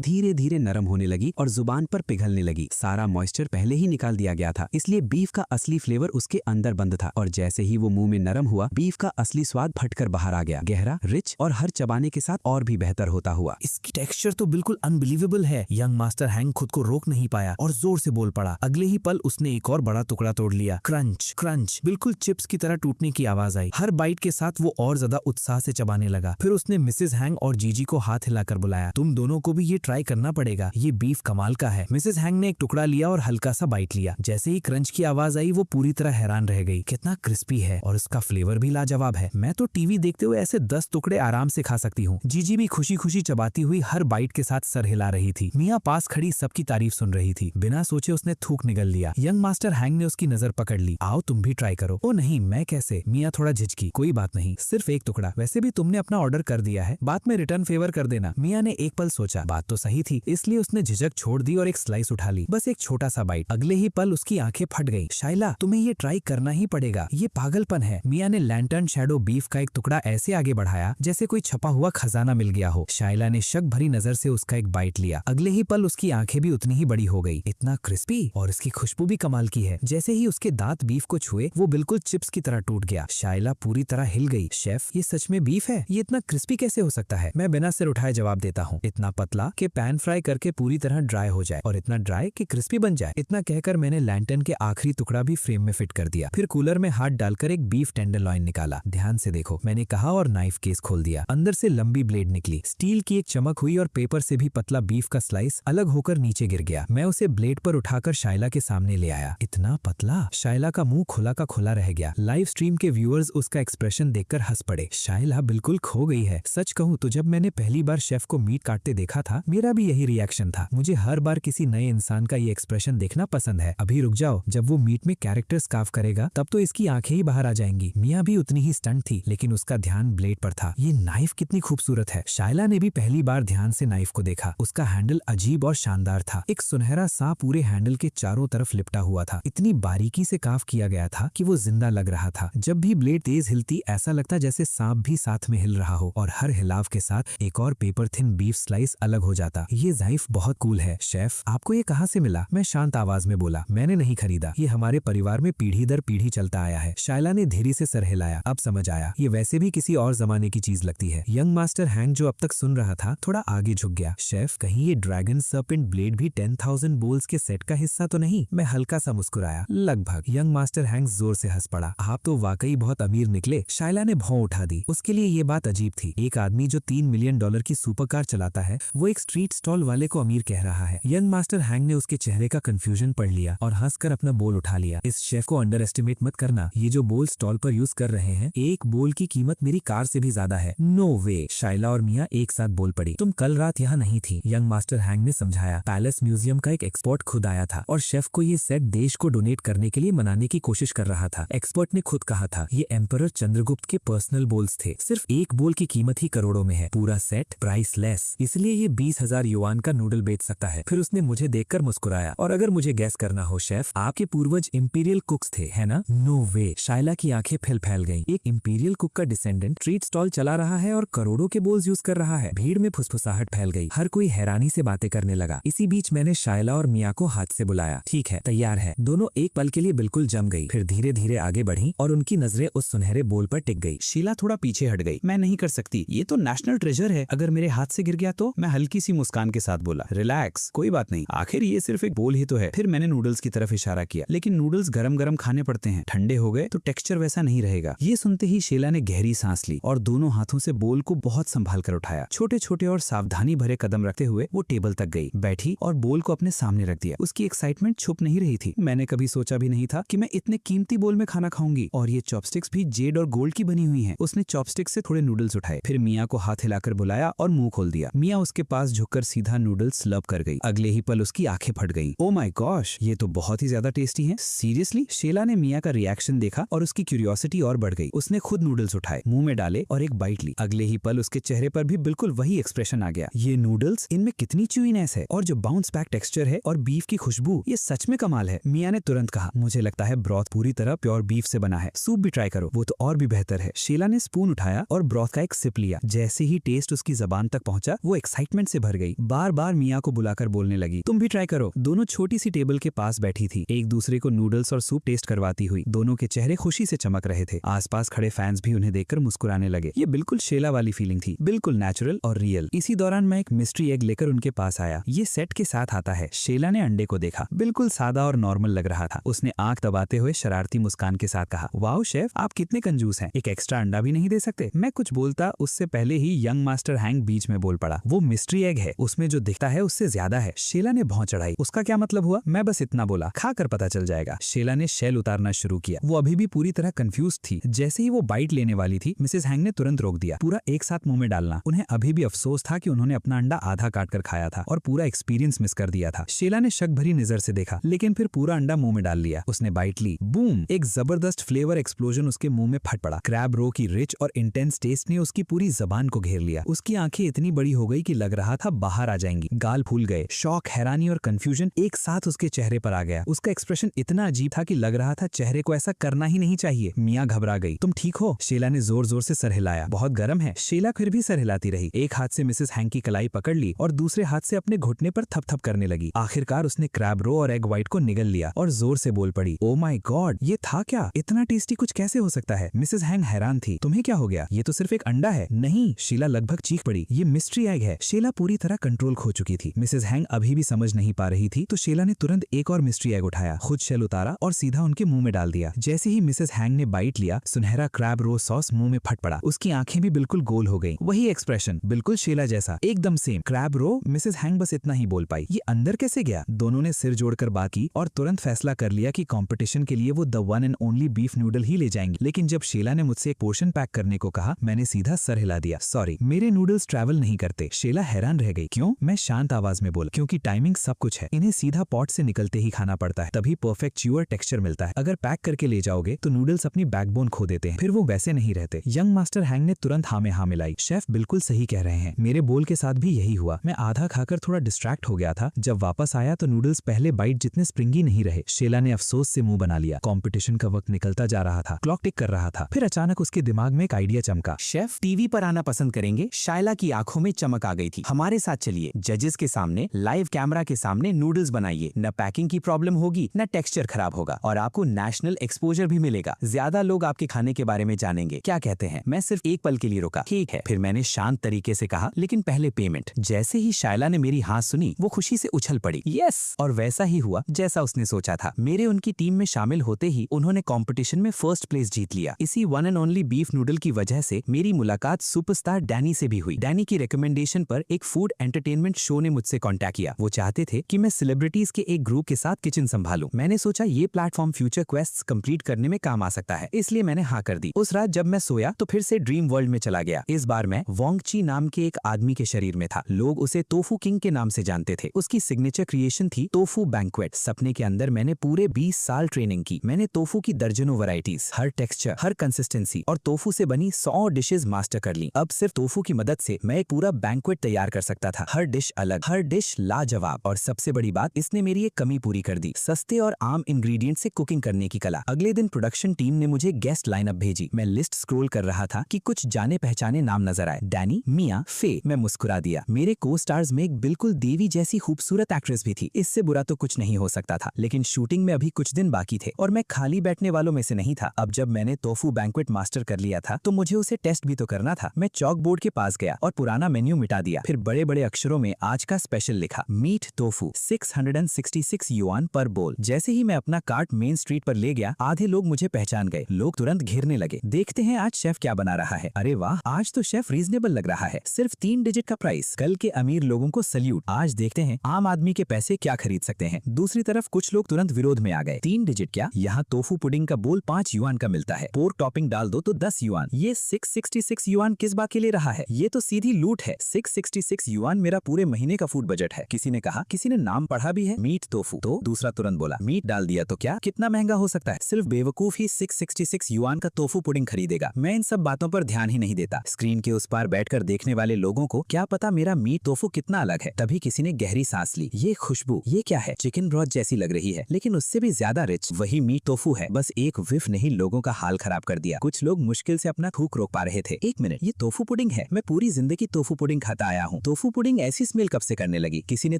धीरे धीरे नरम होने लगी और जुबान पर पिघलने लगी। सारा मॉइस्चर पहले ही निकाल दिया गया था, इसलिए बीफ का असली फ्लेवर उसके अंदर बंद था। और जैसे ही वो मुंह में नरम हुआ, बीफ का असली स्वाद फटकर बाहर आ गया, गहरा, रिच और हर चबाने के साथ और भी बेहतर होता हुआ। इसकी टेक्सचर तो बिल्कुल अनबिलीवेबल है। यंग मास्टर हैंग खुद को रोक नहीं पाया और जोर से बोल पड़ा। अगले ही पल उसने एक और बड़ा टुकड़ा तोड़ लिया। क्रंच क्रंच, बिल्कुल चिप्स की तरह टूटने की आवाज आई। हर बाइट के साथ वो और ज्यादा उत्साह से चबाने लगा। फिर उसने मिसेस हैंग और जीजी को हाथ हिलाकर बुलाया, तुम दोनों को भी ये ट्राई करना पड़ेगा, ये बीफ कमाल का है। मिसेस हैंग ने एक टुकड़ा लिया और हल्का सा बाइट लिया। जैसे ही क्रंच की आवाज आई वो पूरी तरह हैरान रह गई। कितना क्रिस्पी है और उसका फ्लेवर भी लाजवाब है। मैं तो टीवी देखते हुए ऐसे 10 टुकड़े आराम से खा सकती हूँ। जीजी भी खुशी खुशी चबाती हुई हर बाइट के साथ सर हिला रही थी। मियाँ पास खड़ी सबकी तारीफ सुन रही थी। बिना सोचे उसने थूक निगल लिया। यंग मास्टर हैंग ने उसकी नजर पकड़ ली। आओ तुम भी ट्राई करो। ओ नहीं, मैं कैसे? मियाँ थोड़ा झिझकी। कोई बात नहीं, सिर्फ एक टुकड़ा, वैसे भी तुमने अपना ऑर्डर कर दिया है, बाद में रिटर्न फेवर कर देना। मियाँ ने एक पल सोचा, बात तो सही थी, इसलिए उसने झिझक छोड़ दी और एक स्लाइस उठा ली, बस एक छोटा सा बाइट। अगले ही पल उसकी आंखें फट गई। शाइला, तुम्हें ये ट्राई करना ही पड़ेगा, ये पागलपन है। मियाँ ने लैंटर्न शैडो बीफ का एक टुकड़ा ऐसे आगे बढ़ाया जैसे कोई छपा हुआ खजाना मिल गया हो। शाइला ने शक भरी नजर से उसका एक बाइट लिया। अगले ही पल उसकी आंखें भी उतनी ही बड़ी हो गई। इतना क्रिस्पी और इसकी खुशबू भी कमाल की है। जैसे ही उसके दांत बीफ को छुए वो बिल्कुल चिप्स की तरह टूट गया। शाइला पूरी तरह हिल गई। शेफ, ये सच में बीफ है? ये इतना क्रिस्पी कैसे हो सकता है? मैं बिना सिर उठाए जवाब देता हूँ, इतना पतला कि पैन फ्राई करके पूरी तरह ड्राई हो जाए और इतना ड्राई कि क्रिस्पी बन जाए। इतना कहकर मैंने लैंटर्न के आखिरी टुकड़ा भी फ्रेम में फिट कर दिया। फिर कूलर में हाथ डालकर एक बीफ टेंडरलॉइन निकाला। ध्यान से देखो, मैंने कहा और नाइफ केस खोल दिया। अंदर से लंबी ब्लेड निकली। स्टील की एक चमक हुई और पेपर से भी पतला बीफ का स्लाइस अलग होकर नीचे गिर गया। मैं उसे ब्लेड पर उठाकर शाइला के सामने ले आया। इतना पतला! शाइला का मुंह खुला का खुला रह गया। लाइव स्ट्रीम के व्यूअर्स उसका एक्सप्रेशन देखकर हंस पड़े। शाइला बिल्कुल खो गई है। सच कहूँ तो जब मैंने पहली बार शेफ को मीट काटते देखा था, मेरा भी यही रिएक्शन था। मुझे हर बार किसी नए इंसान का ये एक्सप्रेशन देखना पसंद है। अभी रुक जाओ, जब वो मीट में कैरेक्टर स्कार्फ करेगा तब तो इसकी आंखें ही बाहर आ जाएंगी। मियाँ भी उतनी ही स्टंट थी, लेकिन उसका ध्यान ब्लेड पर था। ये नाइफ कितनी खूबसूरत है। शाइला ने भी पहली बार ध्यान से नाइफ को देखा। उसका हैंडल अजीब और शानदार था। एक सुनहरा सांप पूरे हैंडल के चारों तरफ लिपटा हुआ था। इतनी बारीकी से काफ किया गया था कि वो जिंदा लग रहा था। जब भी ब्लेड तेज हिलती ऐसा लगता जैसे सांप भी साथ में हिल रहा हो और हर हिलाव के साथ एक और पेपर थिन बीफ स्लाइस अलग हो जाता। ये नाइफ बहुत कूल है। शेफ, आपको ये कहाँ से मिला? मैं शांत आवाज में बोला। मैंने नहीं खरीदा, ये हमारे परिवार में पीढ़ी दर पीढ़ी चलता आया है। शाइला ने धीरे से सर हिलाया। अब समझ आया, ये वैसे भी किसी और जमाने की चीज लगती है। यंग मास्टर हैंग जो अब तक सुन रहा था थोड़ा आगे झुक गया। शेफ, कहीं ये ड्रैगन सर्पेंट ब्लेड भी 10,000 बोल्स के सेट का हिस्सा तो नहीं? मैं हल्का सा मुस्कुराया। लगभग। यंग मास्टर हैंग जोर से हंस पड़ा। आप तो वाकई बहुत अमीर निकले। शाइला ने भौं उठा दी। उसके लिए ये बात अजीब थी। एक आदमी जो $3 मिलियन की सुपर कार चलाता है, वो एक स्ट्रीट स्टॉल वाले को अमीर कह रहा है। यंग मास्टर हैंग ने उसके चेहरे का कंफ्यूजन पढ़ लिया और हंसकर अपना बोल उठा लिया। इस शेफ को अंडर एस्टिमेट मत करना। ये जो बोल स्टॉल पर यूज कर रहे हैं, एक बोल की कीमत मेरी कार से भी ज्यादा है। नो वे। शाइला और मियाँ एक साथ बोल पड़ी। तुम कल रात यहाँ नहीं थी, यंग मास्टर हैंग ने समझाया। पैलेस म्यूजियम का एक एक्सपर्ट खुद आया था और शेफ को ये सेट देश को डोनेट करने के लिए मनाने की कोशिश कर रहा था। एक्सपर्ट ने खुद कहा था ये एम्परर चंद्रगुप्त के पर्सनल बोल्स थे। सिर्फ एक बोल की कीमत ही करोड़ों में है। पूरा सेट प्राइसलेस, इसलिए ये 20,000 युआन का नूडल बेच सकता है। फिर उसने मुझे देखकर मुस्कुराया। और अगर मुझे गैस करना हो शेफ, आपके पूर्वज इंपीरियल कुक्स थे, है ना? नो वे। शाइला की आंखें फैल गईं। एक इंपीरियल कुक का डिसेंडेंट स्ट्रीट स्टॉल चला रहा है और करोड़ों के बोल्स यूज कर रहा है। भीड़ में फुसफुसाहट फैल गई। हर कोई हैरानी से बातें करने लगा। इसी बीच मैंने शाइला और मियाँ को हाथ से बुलाया। ठीक है, तैयार है। दोनों एक पल के लिए बिल्कुल जम गई, फिर धीरे धीरे आगे बढ़ी और उनकी नजरें उस सुनहरे बोल पर टिक गई। शीला थोड़ा पीछे हट गई। मैं नहीं कर सकती, ये तो नेशनल ट्रेजर है, अगर मेरे हाथ से गिर गया तो? मैं हल्की सी मुस्कान के साथ बोला। रिलैक्स, कोई बात नहीं, आखिर ये सिर्फ एक बोल ही तो है। फिर मैंने नूडल्स की तरफ इशारा किया। लेकिन नूडल्स गरम गरम खाने पड़ते हैं, ठंडे हो गए तो टेक्सचर वैसा नहीं रहेगा। ये सुनते ही शीला ने गहरी सांस ली और दोनों हाथों से बोल को बहुत संभाल कर उठाया। छोटे छोटे और सावधानी भरे कदम रखते हुए वो टेबल तक गई, बैठी और बोल को अपने सामने रख दिया। उसकी एक्साइटमेंट छुप नहीं रही थी। मैंने कभी सोचा भी नहीं था कि मैं इतने कीमती बोल में खाना खाऊंगी, और ये चॉपस्टिक्स भी जेड और गोल्ड की बनी हुई हैं। उसने चॉपस्टिक्स से थोड़े नूडल्स उठाए, फिर मियाँ को हाथ हिलाकर बुलाया और मुंह खोल दिया। मियाँ उसके पास झुककर सीधा नूडल्स स्लर्प कर गई। अगले ही पल उसकी आंखें फट गईं। ओ माय गॉश, ये तो बहुत ही ज्यादा टेस्टी है। सीरियसली? शीला ने मियाँ का रिएक्शन देखा और उसकी क्यूरियोसिटी और बढ़ गई। उसने खुद नूडल्स उठाए, मुंह में डाले और एक बाइट ली। अगले ही पल उसके चेहरे पर भी बिल्कुल वही एक्सप्रेशन आ गया। ये नूडल्स, इनमें कितनी च्यूइनेस है और जो बाउंस बैक टेक्सचर है और बीफ की खुशबू, ये सच में कमाल है। मियाँ ने तुरंत कहा, मुझे लगता है ब्रॉथ पूरी तरह प्योर बीफ से बना है। सूप भी ट्राई करो, वो तो और भी बेहतर है। शीला ने स्पून उठाया और ब्रॉथ का एक सिप लिया। जैसे ही टेस्ट उसकी जबान तक पहुंचा, वो एक्साइटमेंट से भर गई। बार बार मिया को बुलाकर बोलने लगी, तुम भी ट्राई करो। दोनों छोटी सी टेबल के पास बैठी थी, एक दूसरे को नूडल्स और सूप टेस्ट करवाती हुई। दोनों के चेहरे खुशी से चमक रहे थे। आसपास खड़े फैंस भी उन्हें देखकर मुस्कुराने लगे। ये बिल्कुल शीला वाली फीलिंग थी, बिल्कुल नेचुरल और रियल। इसी दौरान मैं एक मिस्ट्री एग लेकर उनके पास आया। ये सेट के साथ आता है। शीला ने अंडे को देखा, बिल्कुल सादा और नॉर्मल लग रहा था। उसने आंख दबाते हुए शरारती मुस्कान के साथ कहा, वाओ शेफ, आप कितने कंजूस हैं, एक एक्स्ट्रा अंडा भी नहीं दे सकते। मैं कुछ बोलता उससे पहले ही यंग मास्टर हैंक बीच में बोल पड़ा, वो मिस्ट्री एग है, उसमें जो दिखता है उससे ज्यादा है। शीला ने भौं चढ़ाई, उसका क्या मतलब हुआ? मैं बस इतना बोला, खाकर पता चल जाएगा। शीला ने शेल उतारना शुरू किया। वो अभी भी पूरी तरह कंफ्यूज थी। जैसे ही वो बाइट लेने वाली थी, मिसेस हैंक ने तुरंत रोक दिया। पूरा एक साथ मुंह में डालना। उन्हें अभी भी अफसोस था कि उन्होंने अपना अंडा आधा काट कर खाया था और पूरा एक्सपीरियंस मिस कर दिया था। शीला ने शक भरी नजर से देखा, लेकिन फिर पूरा अंडा मुंह में डाल लिया। उसने बाइट ली, बूम, एक जबरदस्त फ्लेवर एक्सप्लोजन उसके मुंह में फट पड़ा। क्रैब रो की रिच और इंटेंस टेस्ट ने उसकी पूरी जबान को घेर लिया। उसकी आंखें इतनी बड़ी हो गई कि लग रहा था बाहर आ जाएंगी। गाल फूल गए। शौक, हैरानी और कंफ्यूजन एक साथ उसके चेहरे पर आ गया। उसका एक्सप्रेशन इतना अजीब था कि लग रहा था चेहरे को ऐसा करना ही नहीं चाहिए। मिया घबरा गई। तुम ठीक हो? शीला ने जोर जोर से सर हिलाया। बहुत गर्म है। शीला फिर भी सर हिलाती रही। एक हाथ से मिसेस हैंक की कलाई पकड़ ली और दूसरे हाथ से अपने घुटने पर थप-थप करने लगी। आखिरकार उसने क्रैब रो और एग व्हाइट को निगल लिया और जोर से बोल पड़ी, ओ माय गॉड, ये था क्या? इतना टेस्टी कुछ कैसे हो सकता है? मिसेस हैंक हैरान थी। तुम्हें क्या हो गया? ये तो सिर्फ एक अंडा है। नहीं, शीला लगभग चीख पड़ी, ये मिस्ट्री एग है। शीला पूरी तरह कंट्रोल खो चुकी थी। मिसेस हैंक अभी भी समझ नहीं पा रही थी, तो शीला ने तुरंत एक और मिस्ट्री एग उठाया, खुद शेल उतारा और सीधा उनके मुंह में डाल दिया। जैसे ही मिसेस हैंक ने बाइट लिया, सुनहरा क्रैब रो सॉस मुंह में फट पड़ा। उसकी आंखें भी बिल्कुल गोल हो गई। वही एक्सप्रेशन, बिल्कुल शीला जैसा, एकदम सेम। क्रैब रो, मिसेस हैंक बस इतना ही बोल पाई, ये अंदर कैसे गया? दोनों ने सिर जोड़कर बात की और तुरंत फैसला कर लिया कि कंपटीशन के लिए वो the one and only beef noodle ही ले जाएंगे। लेकिन जब शीला ने मुझसे एक पोर्शन पैक करने को कहा, मैंने सीधा सर हिला दिया। सॉरी, मेरे नूडल्स ट्रैवल नहीं करते। शीला हैरान रह गई। क्यों? मैं शांत आवाज में बोला, क्योंकि टाइमिंग सब कुछ है। इन्हें सीधा पॉट से निकलते ही खाना पड़ता है, तभी परफेक्ट च्यूअर टेक्सचर मिलता है। अगर पैक करके ले जाओगे तो नूडल्स अपनी बैकबोन खो देते हैं, फिर वो वैसे नहीं रहते। यंग मास्टर हैंक ने तुरंत हाँ में हाँ मिलाई। शेफ बिल्कुल सही कह रहे हैं, मेरे बोल के साथ भी यही हुआ। मैं आधा खाकर थोड़ा डिस्ट्रैक्ट हो गया था। जब वापस आया तो नूडल्स पहले बाइट जितने स्प्रिंगी नहीं रहे। शीला ने अफसोस से मुंह बना लिया। कंपटीशन का वक्त निकलता जा रहा था, क्लॉक टिक कर रहा था। फिर अचानक उसके दिमाग में एक आइडिया चमका। शेफ टीवी पर आना पसंद करेंगे? शायला की आंखों में चमक आ गई थी। हमारे साथ चलिए, जजेस के सामने, लाइव कैमरा के सामने नूडल्स बनाइए। न पैकिंग की प्रॉब्लम होगी, न टेक्सचर खराब होगा, और आपको नेशनल एक्सपोजर भी मिलेगा। ज्यादा लोग आपके खाने के बारे में जानेंगे। क्या कहते हैं? मैं सिर्फ एक पल के लिए रुका। ठीक है, फिर मैंने शांत तरीके से कहा, लेकिन पहले पेमेंट। जैसे ही शायला ने मेरी हाँ सुनी, वो खुशी से उछल पड़ी। यस! और वैसा ही हुआ जैसा उसने सोचा था। मेरे उनकी टीम में शामिल होते ही उन्होंने कंपटीशन में फर्स्ट प्लेस जीत लिया। इसी one and only beef noodle की वजह से मेरी मुलाकात सुपरस्टार डैनी से भी हुई। डैनी की रिकमेंडेशन पर एक फूड एंटरटेनमेंट शो ने मुझसे कांटेक्ट किया। वो चाहते थे कि मैं सेलिब्रिटीज के एक ग्रुप के साथ किचन संभालूं। मैंने सोचा ये प्लेटफॉर्म फ्यूचर क्वेस्ट्स कंप्लीट करने में काम आ सकता है, इसलिए मैंने हाँ कर दी। उस रात जब मैं सोया तो फिर से ड्रीम वर्ल्ड में चला गया। इस बार मैं वोंग ची नाम के एक आदमी के शरीर में था। लोग उसे तोफू किंग के नाम से जानते थे। उसकी सिग्नेचर क्रिएशन थी तोफू बैंक्वेट। सपने के अंदर मैंने पूरे 20 साल ट्रेनिंग की। मैंने तोफू की दर्जनों वैरायटीज, हर टेक्सचर, हर कंसिस्टेंसी और तोफू से बनी 100 डिशेज मास्टर कर ली। अब सिर्फ तोफू की मदद से मैं एक पूरा बैंक्वेट तैयार कर सकता था। हर डिश अलग, हर डिश लाजवाब, और सबसे बड़ी बात, इसने मेरी एक कमी पूरी कर दी, सस्ते और आम इंग्रेडिएंट से कुकिंग करने की कला। अगले दिन प्रोडक्शन टीम ने मुझे गेस्ट लाइनअप भेजी। मैं लिस्ट स्क्रॉल कर रहा था कि कुछ जाने पहचाने नाम नजर आए। डैनी, मिया, फे। मैं मुस्कुरा दिया। मेरे को स्टार्स में एक बिल्कुल देवी जैसी खूबसूरत एक्ट्रेस भी थी। इससे बुरा तो कुछ नहीं हो सकता था। लेकिन शूटिंग में अभी कुछ दिन बाकी थे और मैं खाली बैठने वालों में से नहीं था। अब जब मैंने तोफू बैंक्वेट मास्टर कर लिया था तो मुझे उसे टेस्ट भी तो करना था। मैं चॉक बोर्ड के पास गया और पुराना मेन्यू मिटा दिया। फिर बड़े बड़े अक्षरों में आज का स्पेशल लिखा, मीट टोफू, 666 युआन पर बोल। जैसे ही मैं अपना कार्ट मेन स्ट्रीट पर ले गया, आधे लोग मुझे पहचान गए। लोग तुरंत घेरने लगे। देखते हैं आज शेफ क्या बना रहा है। अरे वाह, आज तो शेफ रीजनेबल लग रहा है। सिर्फ 3 डिजिट का प्राइस। कल के अमीर लोगों को सल्यूट। आज देखते हैं आम आदमी के पैसे क्या खरीद सकते हैं। दूसरी तरफ कुछ लोग तुरंत विरोध में आ गए। 3 डिजिट क्या? यहाँ तोफू पुडिंग का बोल 5 युआन का मिलता है। पोर्क टॉपिंग डाल दो तो 10 युआन। ये 666 युआन किस बात के लिए रहा है? ये तो सीधी लूट है। 666 युआन मेरा पूरे महीने का फूड बजट है। किसी ने कहा, किसी ने नाम पढ़ा भी है, मीट टोफू। तो दूसरा तुरंत बोला, मीट डाल दिया तो क्या, कितना महंगा हो सकता है? सिर्फ बेवकूफ ही 666 युआन का तोफू पुडिंग खरीदेगा। मैं इन सब बातों पर ध्यान ही नहीं देता। स्क्रीन के उस पार बैठकर देखने वाले लोगों को क्या पता मेरा मीट टोफू कितना अलग है। तभी किसी ने गहरी सांस ली। ये खुशबू, ये क्या है? चिकन ब्रॉथ जैसी लग रही है, लेकिन उससे भी ज्यादा रिच। वही मीट टोफू है, बस एक विफ नहीं लोगों का हाल खराब कर दिया। कुछ लोग मुश्किल से अपना थूक रोक पा रहे थे। 1 मिनट, ये टोफू पुडिंग है। मैं पूरी जिंदगी टोफू पुडिंग खाता आया हूँ। टोफू पुडिंग ऐसी स्मेल कब से करने लगी? किसी ने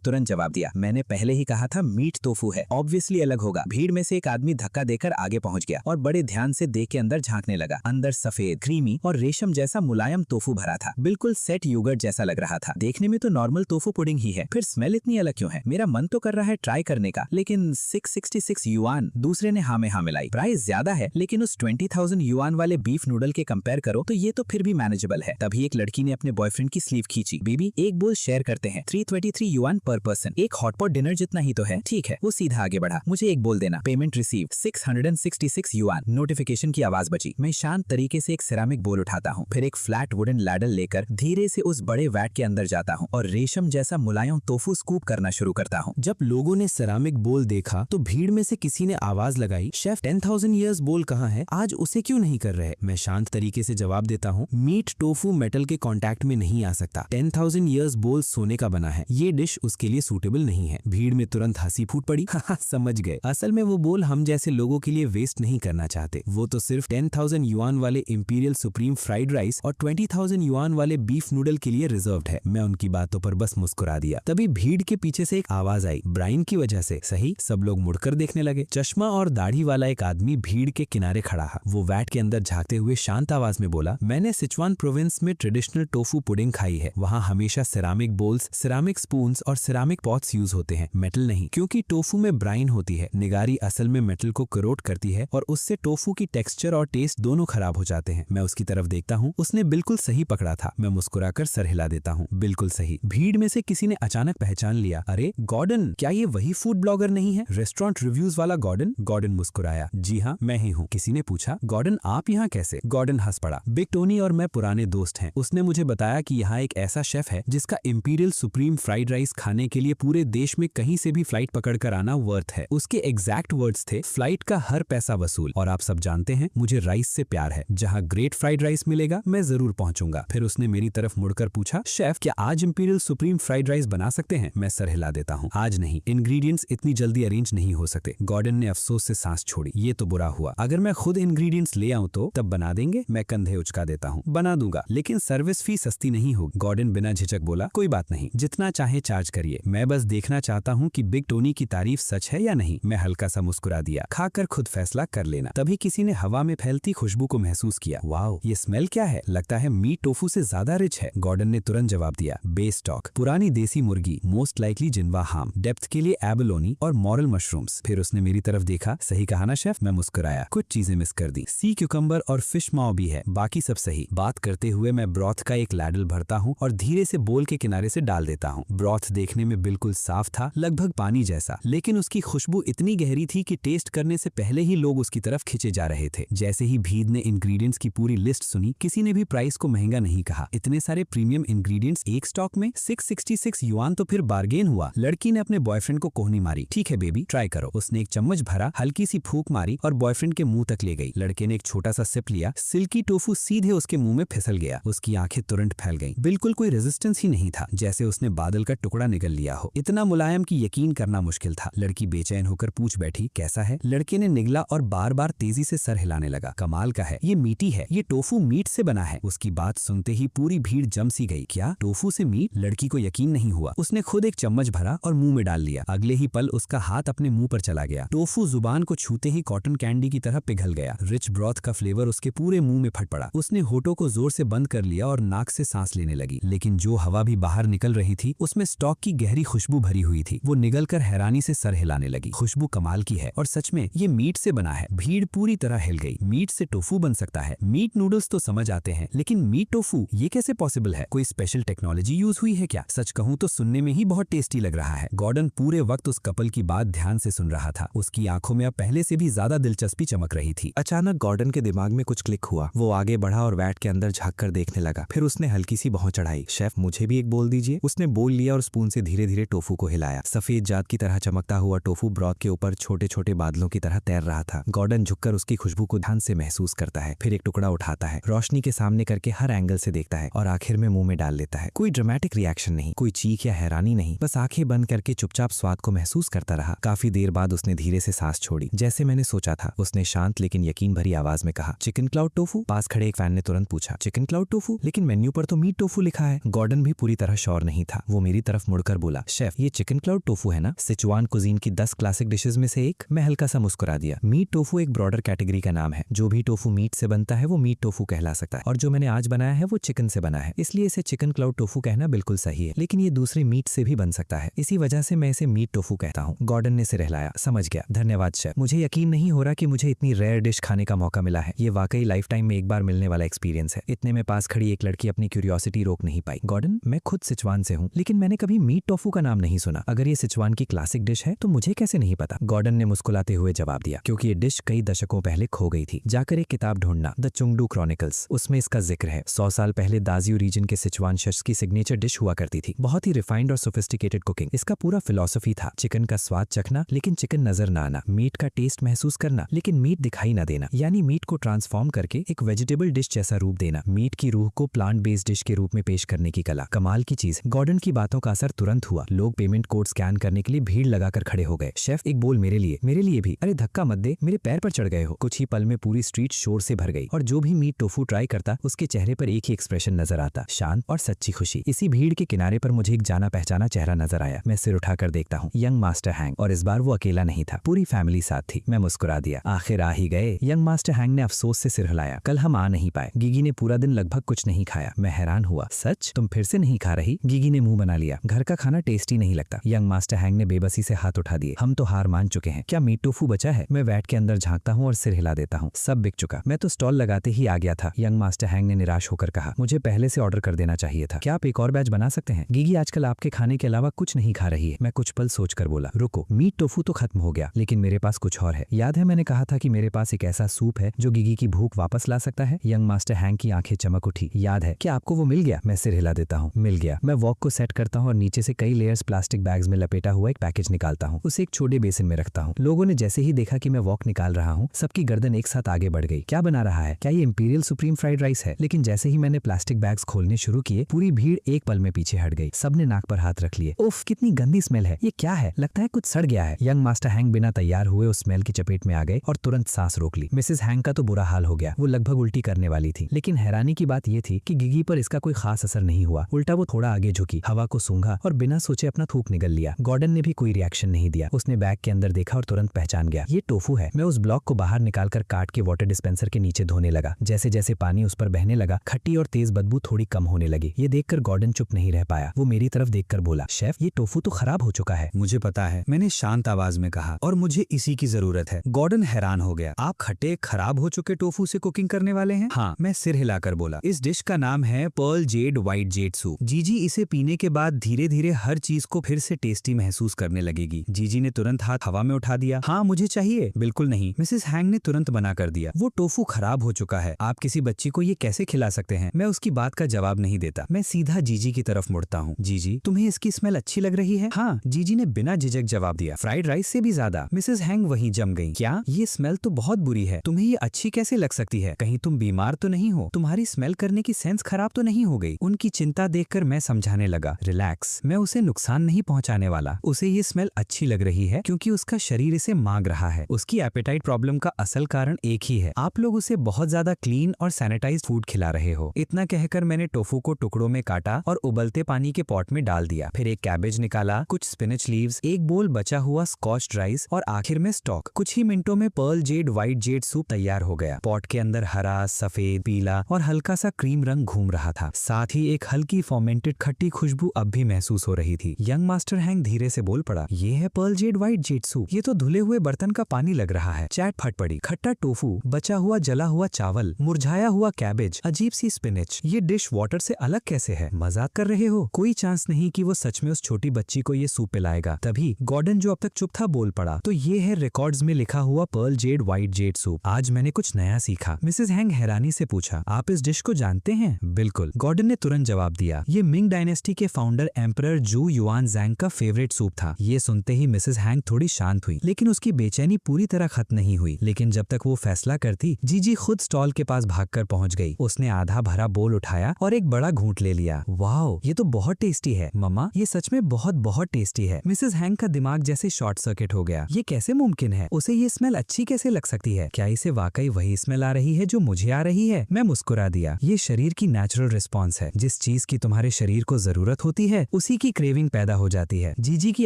तुरंत जवाब दिया, मैंने पहले ही कहा था मीट टोफू है, ऑब्वियसली अलग होगा। भीड़ में से एक आदमी धक्का देकर आगे पहुंच गया और बड़े ध्यान से देख के अंदर झांकने लगा। अंदर सफेद, क्रीमी और रेशम जैसा मुलायम टोफू भरा था। बिल्कुल सेट योगर्ट जैसा लग रहा था। देखने में तो नॉर्मल टोफू पुडिंग ही है, फिर स्मेल इतनी अलग क्यों है? मेरा मन तो कर रहा है ट्राई करने का, लेकिन 666 युआन। दूसरे ने हाँ में हाँ मिलाई। प्राइस ज्यादा है, लेकिन उस 20,000 युआन वाले बीफ नूडल के कंपेयर करो तो ये तो फिर भी मैनेजेबल है। तभी एक लड़की ने अपने बॉयफ्रेंड की स्लीव खींची। बेबी, एक बोल शेयर करते हैं, 323 युआन पर पर्सन। एक हॉटपॉट डिनर जितना ही तो है। ठीक है, वो सीधा आगे बढ़ा। मुझे एक बोल देना। Payment receive 666 yuan. नोटिफिकेशन की आवाज बची। मैं शांत तरीके से एक सिरामिक बोल उठाता हूँ, फिर एक फ्लैट वुडन लैडर लेकर धीरे से उस बड़े वैट के अंदर जाता हूँ और रेशम जैसा मुलायम टोफू स्कूप करना शुरू करता हूँ। जब लोगों ने सेरामिक बोल देखा तो भीड़ में से किसी ने आवाज लगाई, शेफ 10,000 ईयर्स बोल कहाँ है? आज उसे क्यों नहीं कर रहे? मैं शांत तरीके से जवाब देता हूँ, मीट टोफू मेटल के कांटेक्ट में नहीं आ सकता। 10,000 ईयर्स बोल सोने का बना है, ये डिश उसके लिए सूटेबल नहीं है। भीड़ में तुरंत हंसी फूट पड़ी। समझ गए, असल में वो बोल हम जैसे लोगों के लिए वेस्ट नहीं करना चाहते। वो तो सिर्फ 10,000 युआन वाले इंपीरियल सुप्रीम फ्राइड राइस और 20,000 युआन वाले बीफ नूडल के लिए रिजर्व्ड है। मैं उनकी बातों पर बस मुस्कुरा दिया। तभी भीड़ के पीछे से एक आवाज आई, ब्राइन की वजह से। सही, सब लोग मुड़कर देखने लगे। चश्मा और दाढ़ी वाला एक आदमी भीड़ के किनारे खड़ा है। वो वैट के अंदर झांकते हुए शांत आवाज में बोला, मैंने सिचुआन प्रोविंस में ट्रेडिशनल टोफू पुडिंग खाई है। वहाँ हमेशा सिरामिक बोल्स, सिरामिक स्पून्स और सिरामिक पॉट्स यूज होते हैं, मेटल नहीं, क्योंकि टोफू में ब्राइन होती है। निगारी असल में मेटल को करोट करती है और उससे टोफू की टेक्सचर और टेस्ट दोनों खराब हो जाते हैं। मैं उसकी तरफ देखता हूँ, उसने बिल्कुल सही पकड़ा था। मैं मुस्कुराकर सर हिला देता हूँ, बिल्कुल सही। भीड़ में से किसी ने अचानक पहचान लिया, अरे गॉर्डन, क्या ये वही फूड ब्लॉगर नहीं है? रेस्टोरेंट रिव्यूज वाला गॉर्डन? गॉर्डन मुस्कुराया, जी हाँ, मैं ही हूँ। किसी ने पूछा, गॉर्डन आप यहाँ कैसे? गॉर्डन हंस पड़ा, बिग टोनी और मैं पुराने दोस्त हैं। उसने मुझे बताया कि यहाँ एक ऐसा शेफ है जिसका इंपीरियल सुप्रीम फ्राइड राइस खाने के लिए पूरे देश में कहीं से भी फ्लाइट पकड़ कर आना वर्थ है। उसके एग्जैक्ट वर्ड्स थे, फ्लाइट का हर पैसा वसूल। और आप सब जानते हैं, मुझे राइस से प्यार है। जहाँ ग्रेट फ्राइड राइस मिलेगा मैं जरूर पहुंचूंगा। फिर उसने मेरी तरफ मुड़कर पूछा, शेफ क्या आज इंपीरियल सुप्रीम फ्राइड राइस बना सकते हैं? मैं सर हिला देता हूँ, आज नहीं, इंग्रेडिएंट्स इतनी जल्दी अरेंज नहीं हो सकते। गॉर्डन ने अफसोस से सांस छोड़ी, ये तो बुरा हुआ। अगर मैं खुद इंग्रेडिएंट्स ले आऊं तो तब बना देंगे? मैं कंधे उचका देता हूँ, बना दूंगा, लेकिन सर्विस फी सस्ती नहीं होगी। गॉर्डन बिना झिझक बोला, कोई बात नहीं, जितना चाहे चार्ज करिए। मैं बस देखना चाहता हूँ कि बिग टोनी की तारीफ सच है या नहीं। मैं हल्का सा मुस्कुरा दिया, खाकर खुद फैसला कर लेना। तभी किसी ने हवा में फैलती खुशबू को महसूस किया। वाओ, ये स्मेल क्या है? लगता है मीट टोफू से ज्यादा रिच है। गॉर्डन ने तुरंत जवाब दिया, बेस स्टॉक, पुरानी देसी मुर्गी, मोस्ट लाइकली जिनवा हाम, डेप्थ के लिए एबलोनी और मॉरल मशरूम्स। फिर उसने मेरी तरफ देखा, सही कहा ना शेफ? मैं मुस्कुराया, कुछ चीजें मिस कर दी, सी क्यूकम्बर और फिश माओ भी है, बाकी सब सही। बात करते हुए मैं ब्रॉथ का एक लैडल भरता हूँ और धीरे से बोल के किनारे से डाल देता हूँ। ब्रॉथ देखने में बिल्कुल साफ था, लगभग पानी जैसा, लेकिन उसकी खुशबू इतनी गहरी थी कि टेस्ट करने से पहले ही लोग उसकी तरफ खिंचे जा रहे थे। जैसे ही भीड़ ने इंग्रेडिएंट्स की पूरी लिस्ट सुनी, किसी ने भी प्राइस को महंगा नहीं कहा। इतने सारे प्रीमियम इंग्रेडिएंट्स एक स्टॉक में 666 युआन तो फिर बार्गेन हुआ। लड़की ने अपने बॉयफ्रेंड को कोहनी मारी, ठीक है बेबी, ट्राई करो। उसने एक चम्मच भरा, हल्की सी फूंक मारी और बॉयफ्रेंड के मुंह तक ले गई। लड़के ने एक छोटा सा सिप लिया, सिल्की टोफू सीधे उसके मुंह में फिसल गया। उसकी आंखें तुरंत फैल गईं। बिल्कुल कोई रेजिस्टेंस ही नहीं था, जैसे उसने बादल का टुकड़ा निगल लिया हो। इतना मुलायम कि यकीन करना मुश्किल था। लड़की बेचैन होकर पूछ बैठी, कैसा है? लड़के ने निगला और बार बार तेजी से सर हिलाने लगा। कमाल का है, ये मीठी है, ये टोफू मीट से बना है। उसकी बात सुनते ही पूरी भीड़ जम सी गई। क्या टोफू से मीट? लड़की को यकीन नहीं हुआ। उसने खुद एक चम्मच भरा और मुंह में डाल लिया। अगले ही पल उसका हाथ अपने मुंह पर चला गया। टोफू जुबान को छूते ही कॉटन कैंडी की तरह पिघल गया। रिच ब्रॉथ का फ्लेवर उसके पूरे मुंह में फट पड़ा। उसने होठों को जोर से बंद कर लिया और नाक से सांस लेने लगी, लेकिन जो हवा भी बाहर निकल रही थी उसमें स्टॉक की गहरी खुशबू भरी हुई थी। वो निगलकर हैरानी से सर हिलाने लगी। खुशबू कमाल की है और सच में ये मीट से बना है। भीड़ पूरी तरह हिल गई। मीट से टोफू बन सकता है? मीट नूडल्स तो समझ आते हैं, लेकिन मीट टोफू ये कैसे पॉसिबल है? कोई स्पेशल टेक्नोलॉजी यूज हुई है क्या? सच कहूँ तो सुनने में ही बहुत टेस्टी लग रहा है। गॉर्डन पूरे वक्त उस कपल की बात ध्यान से सुन रहा था। उसकी आंखों में अब पहले से भी ज्यादा दिलचस्पी चमक रही थी। अचानक गॉर्डन के दिमाग में कुछ क्लिक हुआ। वो आगे बढ़ा और वैट के अंदर झांक कर देखने लगा। फिर उसने हल्की सी भौं चढ़ाई, शेफ मुझे भी एक बोल दीजिए। उसने बोल लिया और स्पून से धीरे धीरे टोफू को हिलाया। सफेद जात की तरह चमकता हुआ टोफू ब्रॉथ के ऊपर छोटे छोटे बादलों की तरह तैर रहा था। गॉर्डन झुककर उसकी खुशबू को ध्यान से महसूस करता है, फिर एक टुकड़ा उठाता है, रोशनी के सामने करके हर एंगल से देखता है और आखिर में मुंह में डाल लेता है। कोई ड्रामेटिक रिएक्शन नहीं, कोई चीख या हैरानी नहीं, बस आंखें बंद करके चुपचाप स्वाद को महसूस करता रहा। काफी देर बाद उसने धीरे से सांस छोड़ी। जैसे मैंने सोचा था, उसने शांत लेकिन यकीन यकीन भरी आवाज में कहा, चिकन क्लाउड टोफू? पास खड़े एक फैन ने तुरंत पूछा, चिकन क्लाउड टोफू? लेकिन मेन्यू पर तो मीट टोफू लिखा है। गॉर्डन भी पूरी तरह श्योर नहीं था। वो मेरी तरफ मुड़कर बोला, शेफ ये चिकन क्लाउड टोफू है ना? सिचुआन कुजीन की 10 क्लासिक डिशेज में से एक। मैं हल्का सा मुस्कुरा दिया। मीट टोफू एक ब्रॉडर कैटेगरी का नाम है। जो भी टोफू मीट से बनता है वो मीट टोफू कहला सकता है, और जो मैंने आज बनाया है वो चिकन से बना है, इसलिए इसे चिकन क्लाउड टोफू कहना बिल्कुल सही है। लेकिन ये दूसरे मीट से भी बन सकता है, इसी वजह से मैं इसे मीट टोफू कहता हूँ। गॉर्डन ने सिर हिलाया। समझ गया, धन्यवाद शेफ। मुझे यकीन नहीं हो रहा कि मुझे इतनी रेयर डिश खाने का मौका मिला है। ये वाकई लाइफ टाइम में एक बार मिलने वाला एक्सपीरियंस है। इतने में पास खड़ी एक लड़की अपनी क्यूरियोसिटी रोक नहीं पाई। गॉर्डन, मैं खुद सिचुआन से हूँ, लेकिन मैंने कभी मीट टोफू का नाम नहीं सुना। अगर ये सिचुआन की क्लासिक डिश है तो मुझे कैसे नहीं पता? गॉर्डन ने मुस्कुराते हुए जवाब दिया, क्योंकि ये डिश कई दशकों पहले खो गई थी। जाकर एक किताब ढूंढना, द चुंगडू क्रॉनिकल्स, उसमें इसका जिक्र है। 100 साल पहले दाजियो रीजन के सिचुआन शेफ्स की सिग्नेचर डिश हुआ करती थी। बहुत ही रिफाइंड और सोफिस्टिकेटेड कुकिंग। इसका पूरा फिलॉसफी था, चिकन का स्वाद चखना लेकिन चिकन नजर ना आना, मीट का टेस्ट महसूस करना लेकिन मीट दिखाई ना देना, यानी मीट को ट्रांसफॉर्म करके एक वेजिटेबल डिश जैसा रूप देना, मीट की रूह को प्लांट बेस्ड डिश के रूप में पेश करने की कला। कमाल की चीज, गॉर्डन की बातों का असर तुरंत हुआ। लोग पेमेंट कोड स्कैन करने के लिए भीड़ लगाकर खड़े हो गए। शेफ एक बोल मेरे लिए भी। अरे धक्का मत दे, मेरे पैर पर चढ़ गए हो। कुछ ही पल में पूरी स्ट्रीट शोर से भर गई, और जो भी मीट टोफू ट्राई करता उसके चेहरे पर एक ही एक्सप्रेशन नजर आता, शांत और सच्ची खुशी। इसी भीड़ के किनारे पर मुझे एक जाना पहचाना चेहरा नजर आया। मैं सिर उठाकर देखता हूँ, यंग मास्टर हैंग, और इस बार वो अकेला नहीं था, पूरी फैमिली साथ थी। मैं मुस्कुरा दिया, आखिर आ ही गए। यंग मास्टर हैंग ने अफसोस से सिर हिलाया, कल हम आ नहीं पाए। गिगी ने पूरा दिन लगभग कुछ नहीं खाया। मैं हैरान हुआ, सच? तुम फिर से नहीं खा रही? गिगी ने मुंह बना लिया, घर का खाना टेस्टी नहीं लगता। यंग मास्टर हैंग ने बेबसी से हाथ उठा दिए, हम तो हार मान चुके हैं। क्या मीट टोफू बचा है? मैं वैट के अंदर झांकता हूँ और सिर हिला देता हूँ, सब बिक चुका। मैं तो स्टॉल लगाते ही आ गया था। यंग मास्टर हैंग ने निराश होकर कहा, मुझे पहले से ऑर्डर कर देना चाहिए था। क्या आप एक और बैच बना सकते हैं? गिगी आजकल आपके खाने के अलावा कुछ नहीं खा रही है। मैं कुछ पल सोचकर बोला, रुको, मीट टोफू तो खत्म हो गया, लेकिन मेरे पास कुछ और है। याद है मैंने कहा था कि मेरे पास एक ऐसा सूप है जो गिगी की भूख वापस ला सकता है? यंग मास्टर हैंग की आंखें चमक उठी। याद है? क्या आपको वो मिल गया? मैं सिर हिला देता हूँ, मिल गया। मैं वॉक को सेट करता हूँ और नीचे से कई लेयर्स प्लास्टिक बैग्स में लपेटा हुआ एक पैकेज निकालता हूँ। उसे एक छोटे बेसिन में रखता हूँ। लोगों ने जैसे ही देखा कि मैं वॉक निकाल रहा हूँ, सबकी गर्दन एक साथ आगे बढ़ गई। क्या बना रहा है? क्या ये इंपीरियल सुप्रीम फ्राइड राइस है? लेकिन जैसे ही मैंने प्लास्टिक बैग्स खोलने शुरू किए, पूरी भीड़ एक पल में पीछे हट गई। सबने नाक पर हाथ रख लिए। उफ, कितनी गंदी स्मेल है। ये क्या है? लगता है कुछ सड़ गया है। यंग मास्टर हैंग बिना तैयार हुए उस स्मेल की चपेट में आ गए और तुरंत सांस रोक ली। मिसेस हैंग का तो बुरा हाल हो गया, वो लगभग उल्टी करने वाली थी। लेकिन हैरानी की बात यह थी कि गिगी पर इसका कोई खास असर नहीं हुआ। उल्टा वो थोड़ा आगे झुकी, हवा को सूंघा और बिना सोचे अपना थूक निगल लिया। गॉर्डन ने भी कोई रिएक्शन नहीं दिया। उसने बैग के अंदर देखा और तुरंत पहचान गया, ये टोफू है। मैं उस ब्लॉक को बाहर निकालकर काट के वाटर डिस्पेंसर के नीचे धोने लगा। जैसे जैसे पानी उस पर बहने लगा, खट्टी और तेज बदबू थोड़ी कम होने लगी। ये देखकर गॉर्डन चुप नहीं रह पाया। वो मेरी तरफ देखकर बोला, शेफ ये टोफू तो खराब हो चुका है। मुझे पता है, मैंने शांत आवाज में कहा, और मुझे इसी की जरूरत है। गॉर्डन हैरान हो गया, आप खट्टे खराब हो चुके टोफू से कुकिंग करने वाले हैं? हाँ, मैं सिर हिलाकर बोला। इस डिश का नाम है pearl jade white jade soup. जीजी इसे पीने के बाद धीरे धीरे हर चीज को फिर से टेस्टी महसूस करने लगेगी। जीजी ने तुरंत हाथ हवा में उठा दिया। हाँ मुझे चाहिए। बिल्कुल नहीं, मिसेस हैंग ने तुरंत मना कर दिया। वो टोफू खराब हो चुका है, आप किसी बच्ची को ये कैसे खिला सकते हैं? मैं उसकी बात का जवाब नहीं देता। मैं सीधा जीजी की तरफ मुड़ता हूँ। जीजी, तुम्हें इसकी स्मेल अच्छी लग रही है? हाँ, जीजी ने बिना झिझक जवाब दिया, फ्राइड राइस से भी ज्यादा। मिसेस हैंग वहीं जम गई। क्या? ये स्मेल तो बहुत बुरी है, तुम्हें ये अच्छी कैसे लग सकती है? कहीं तुम बीमार तो नहीं हो? तुम्हारी स्मेल करने की सेंस खराब तो नहीं हो गई? उनकी चिंता देखकर मैं समझाने लगा, रिलैक्स, मैं उसे नुकसान नहीं पहुंचाने वाला। उसे ये स्मेल अच्छी लग रही है क्योंकि उसका शरीर इसे मांग रहा है। उसकी एपेटाइट प्रॉब्लम का असल कारण एक ही है, आप लोग उसे बहुत ज्यादा क्लीन और सैनिटाइज्ड फूड खिला रहे हो। इतना कहकर मैंने टोफू को टुकड़ों में काटा और उबलते पानी के पॉट में डाल दिया। फिर एक कैबेज निकाला, कुछ स्पिनच लीव्स, एक बोल बचा हुआ स्कॉच्ड राइस और आखिर में स्टॉक। कुछ ही मिनटों में pearl jade white jade soup तैयार हो गया। पॉट के अंदर हरा, सफेद, पीला और हल्का सा क्रीम रंग घूम रहा था। साथ ही एक हल्की फर्मेंटेड खट्टी खुशबू अब भी महसूस हो रही थी। यंग मास्टर हैंग धीरे से बोल पड़ा, ये है pearl jade white jade soup. ये तो धुले हुए बर्तन का पानी लग रहा है। चैट फट पड़ी। खट्टा टोफू, बचा हुआ जला हुआ चावल, मुरझाया हुआ कैबेज, अजीब सी स्पिनच। ये डिश वाटर से अलग कैसे है? मजाक कर रहे हो? कोई चांस नहीं कि वो सच में उस छोटी बच्ची को ये सूप पिलाएगा। तभी गॉर्डन जो अब तक चुप था बोल पड़ा, तो ये है रिकॉर्ड्स में लिखा हुआ pearl jade white jade soup. आज मैंने कुछ नया सीखा। मिसेस हैंग हैरानी से पूछा, आप इस डिश को जानते हैं? बिल्कुल, गॉर्डन ने तुरंत जवाब दिया। ये मिंग डायनेस्टी के फाउंडर एम्परर जू युआन ज़ैंग का फेवरेट सूप था। ये सुनते ही मिसेस हैंग थोड़ी शांत हुई, लेकिन उसकी बेचैनी पूरी तरह खत्म नहीं हुई। लेकिन जब तक वो फैसला करती, जीजी खुद स्टॉल के पास भागकर पहुंच गई। उसने आधा भरा बोल उठाया और एक बड़ा घूंट ले लिया। वाओ, ये तो बहुत टेस्टी है मम्मा, ये सच में बहुत बहुत टेस्टी है। मिसेस हैंग का दिमाग जैसे शॉर्ट सर्किट हो गया। ये कैसे मुमकिन है? उसे ये स्मेल अच्छी कैसे लग सकती है? क्या इसे वाकई वही स्मेल आ रही है जो मुझे आ रही है? मैं मुस्कुरा दिया। ये शरीर की नेचुरल रिस्पॉन्स है। जिस चीज की तुम्हारे शरीर को जरूरत होती है उसी की क्रेविंग पैदा हो जाती है। जीजी की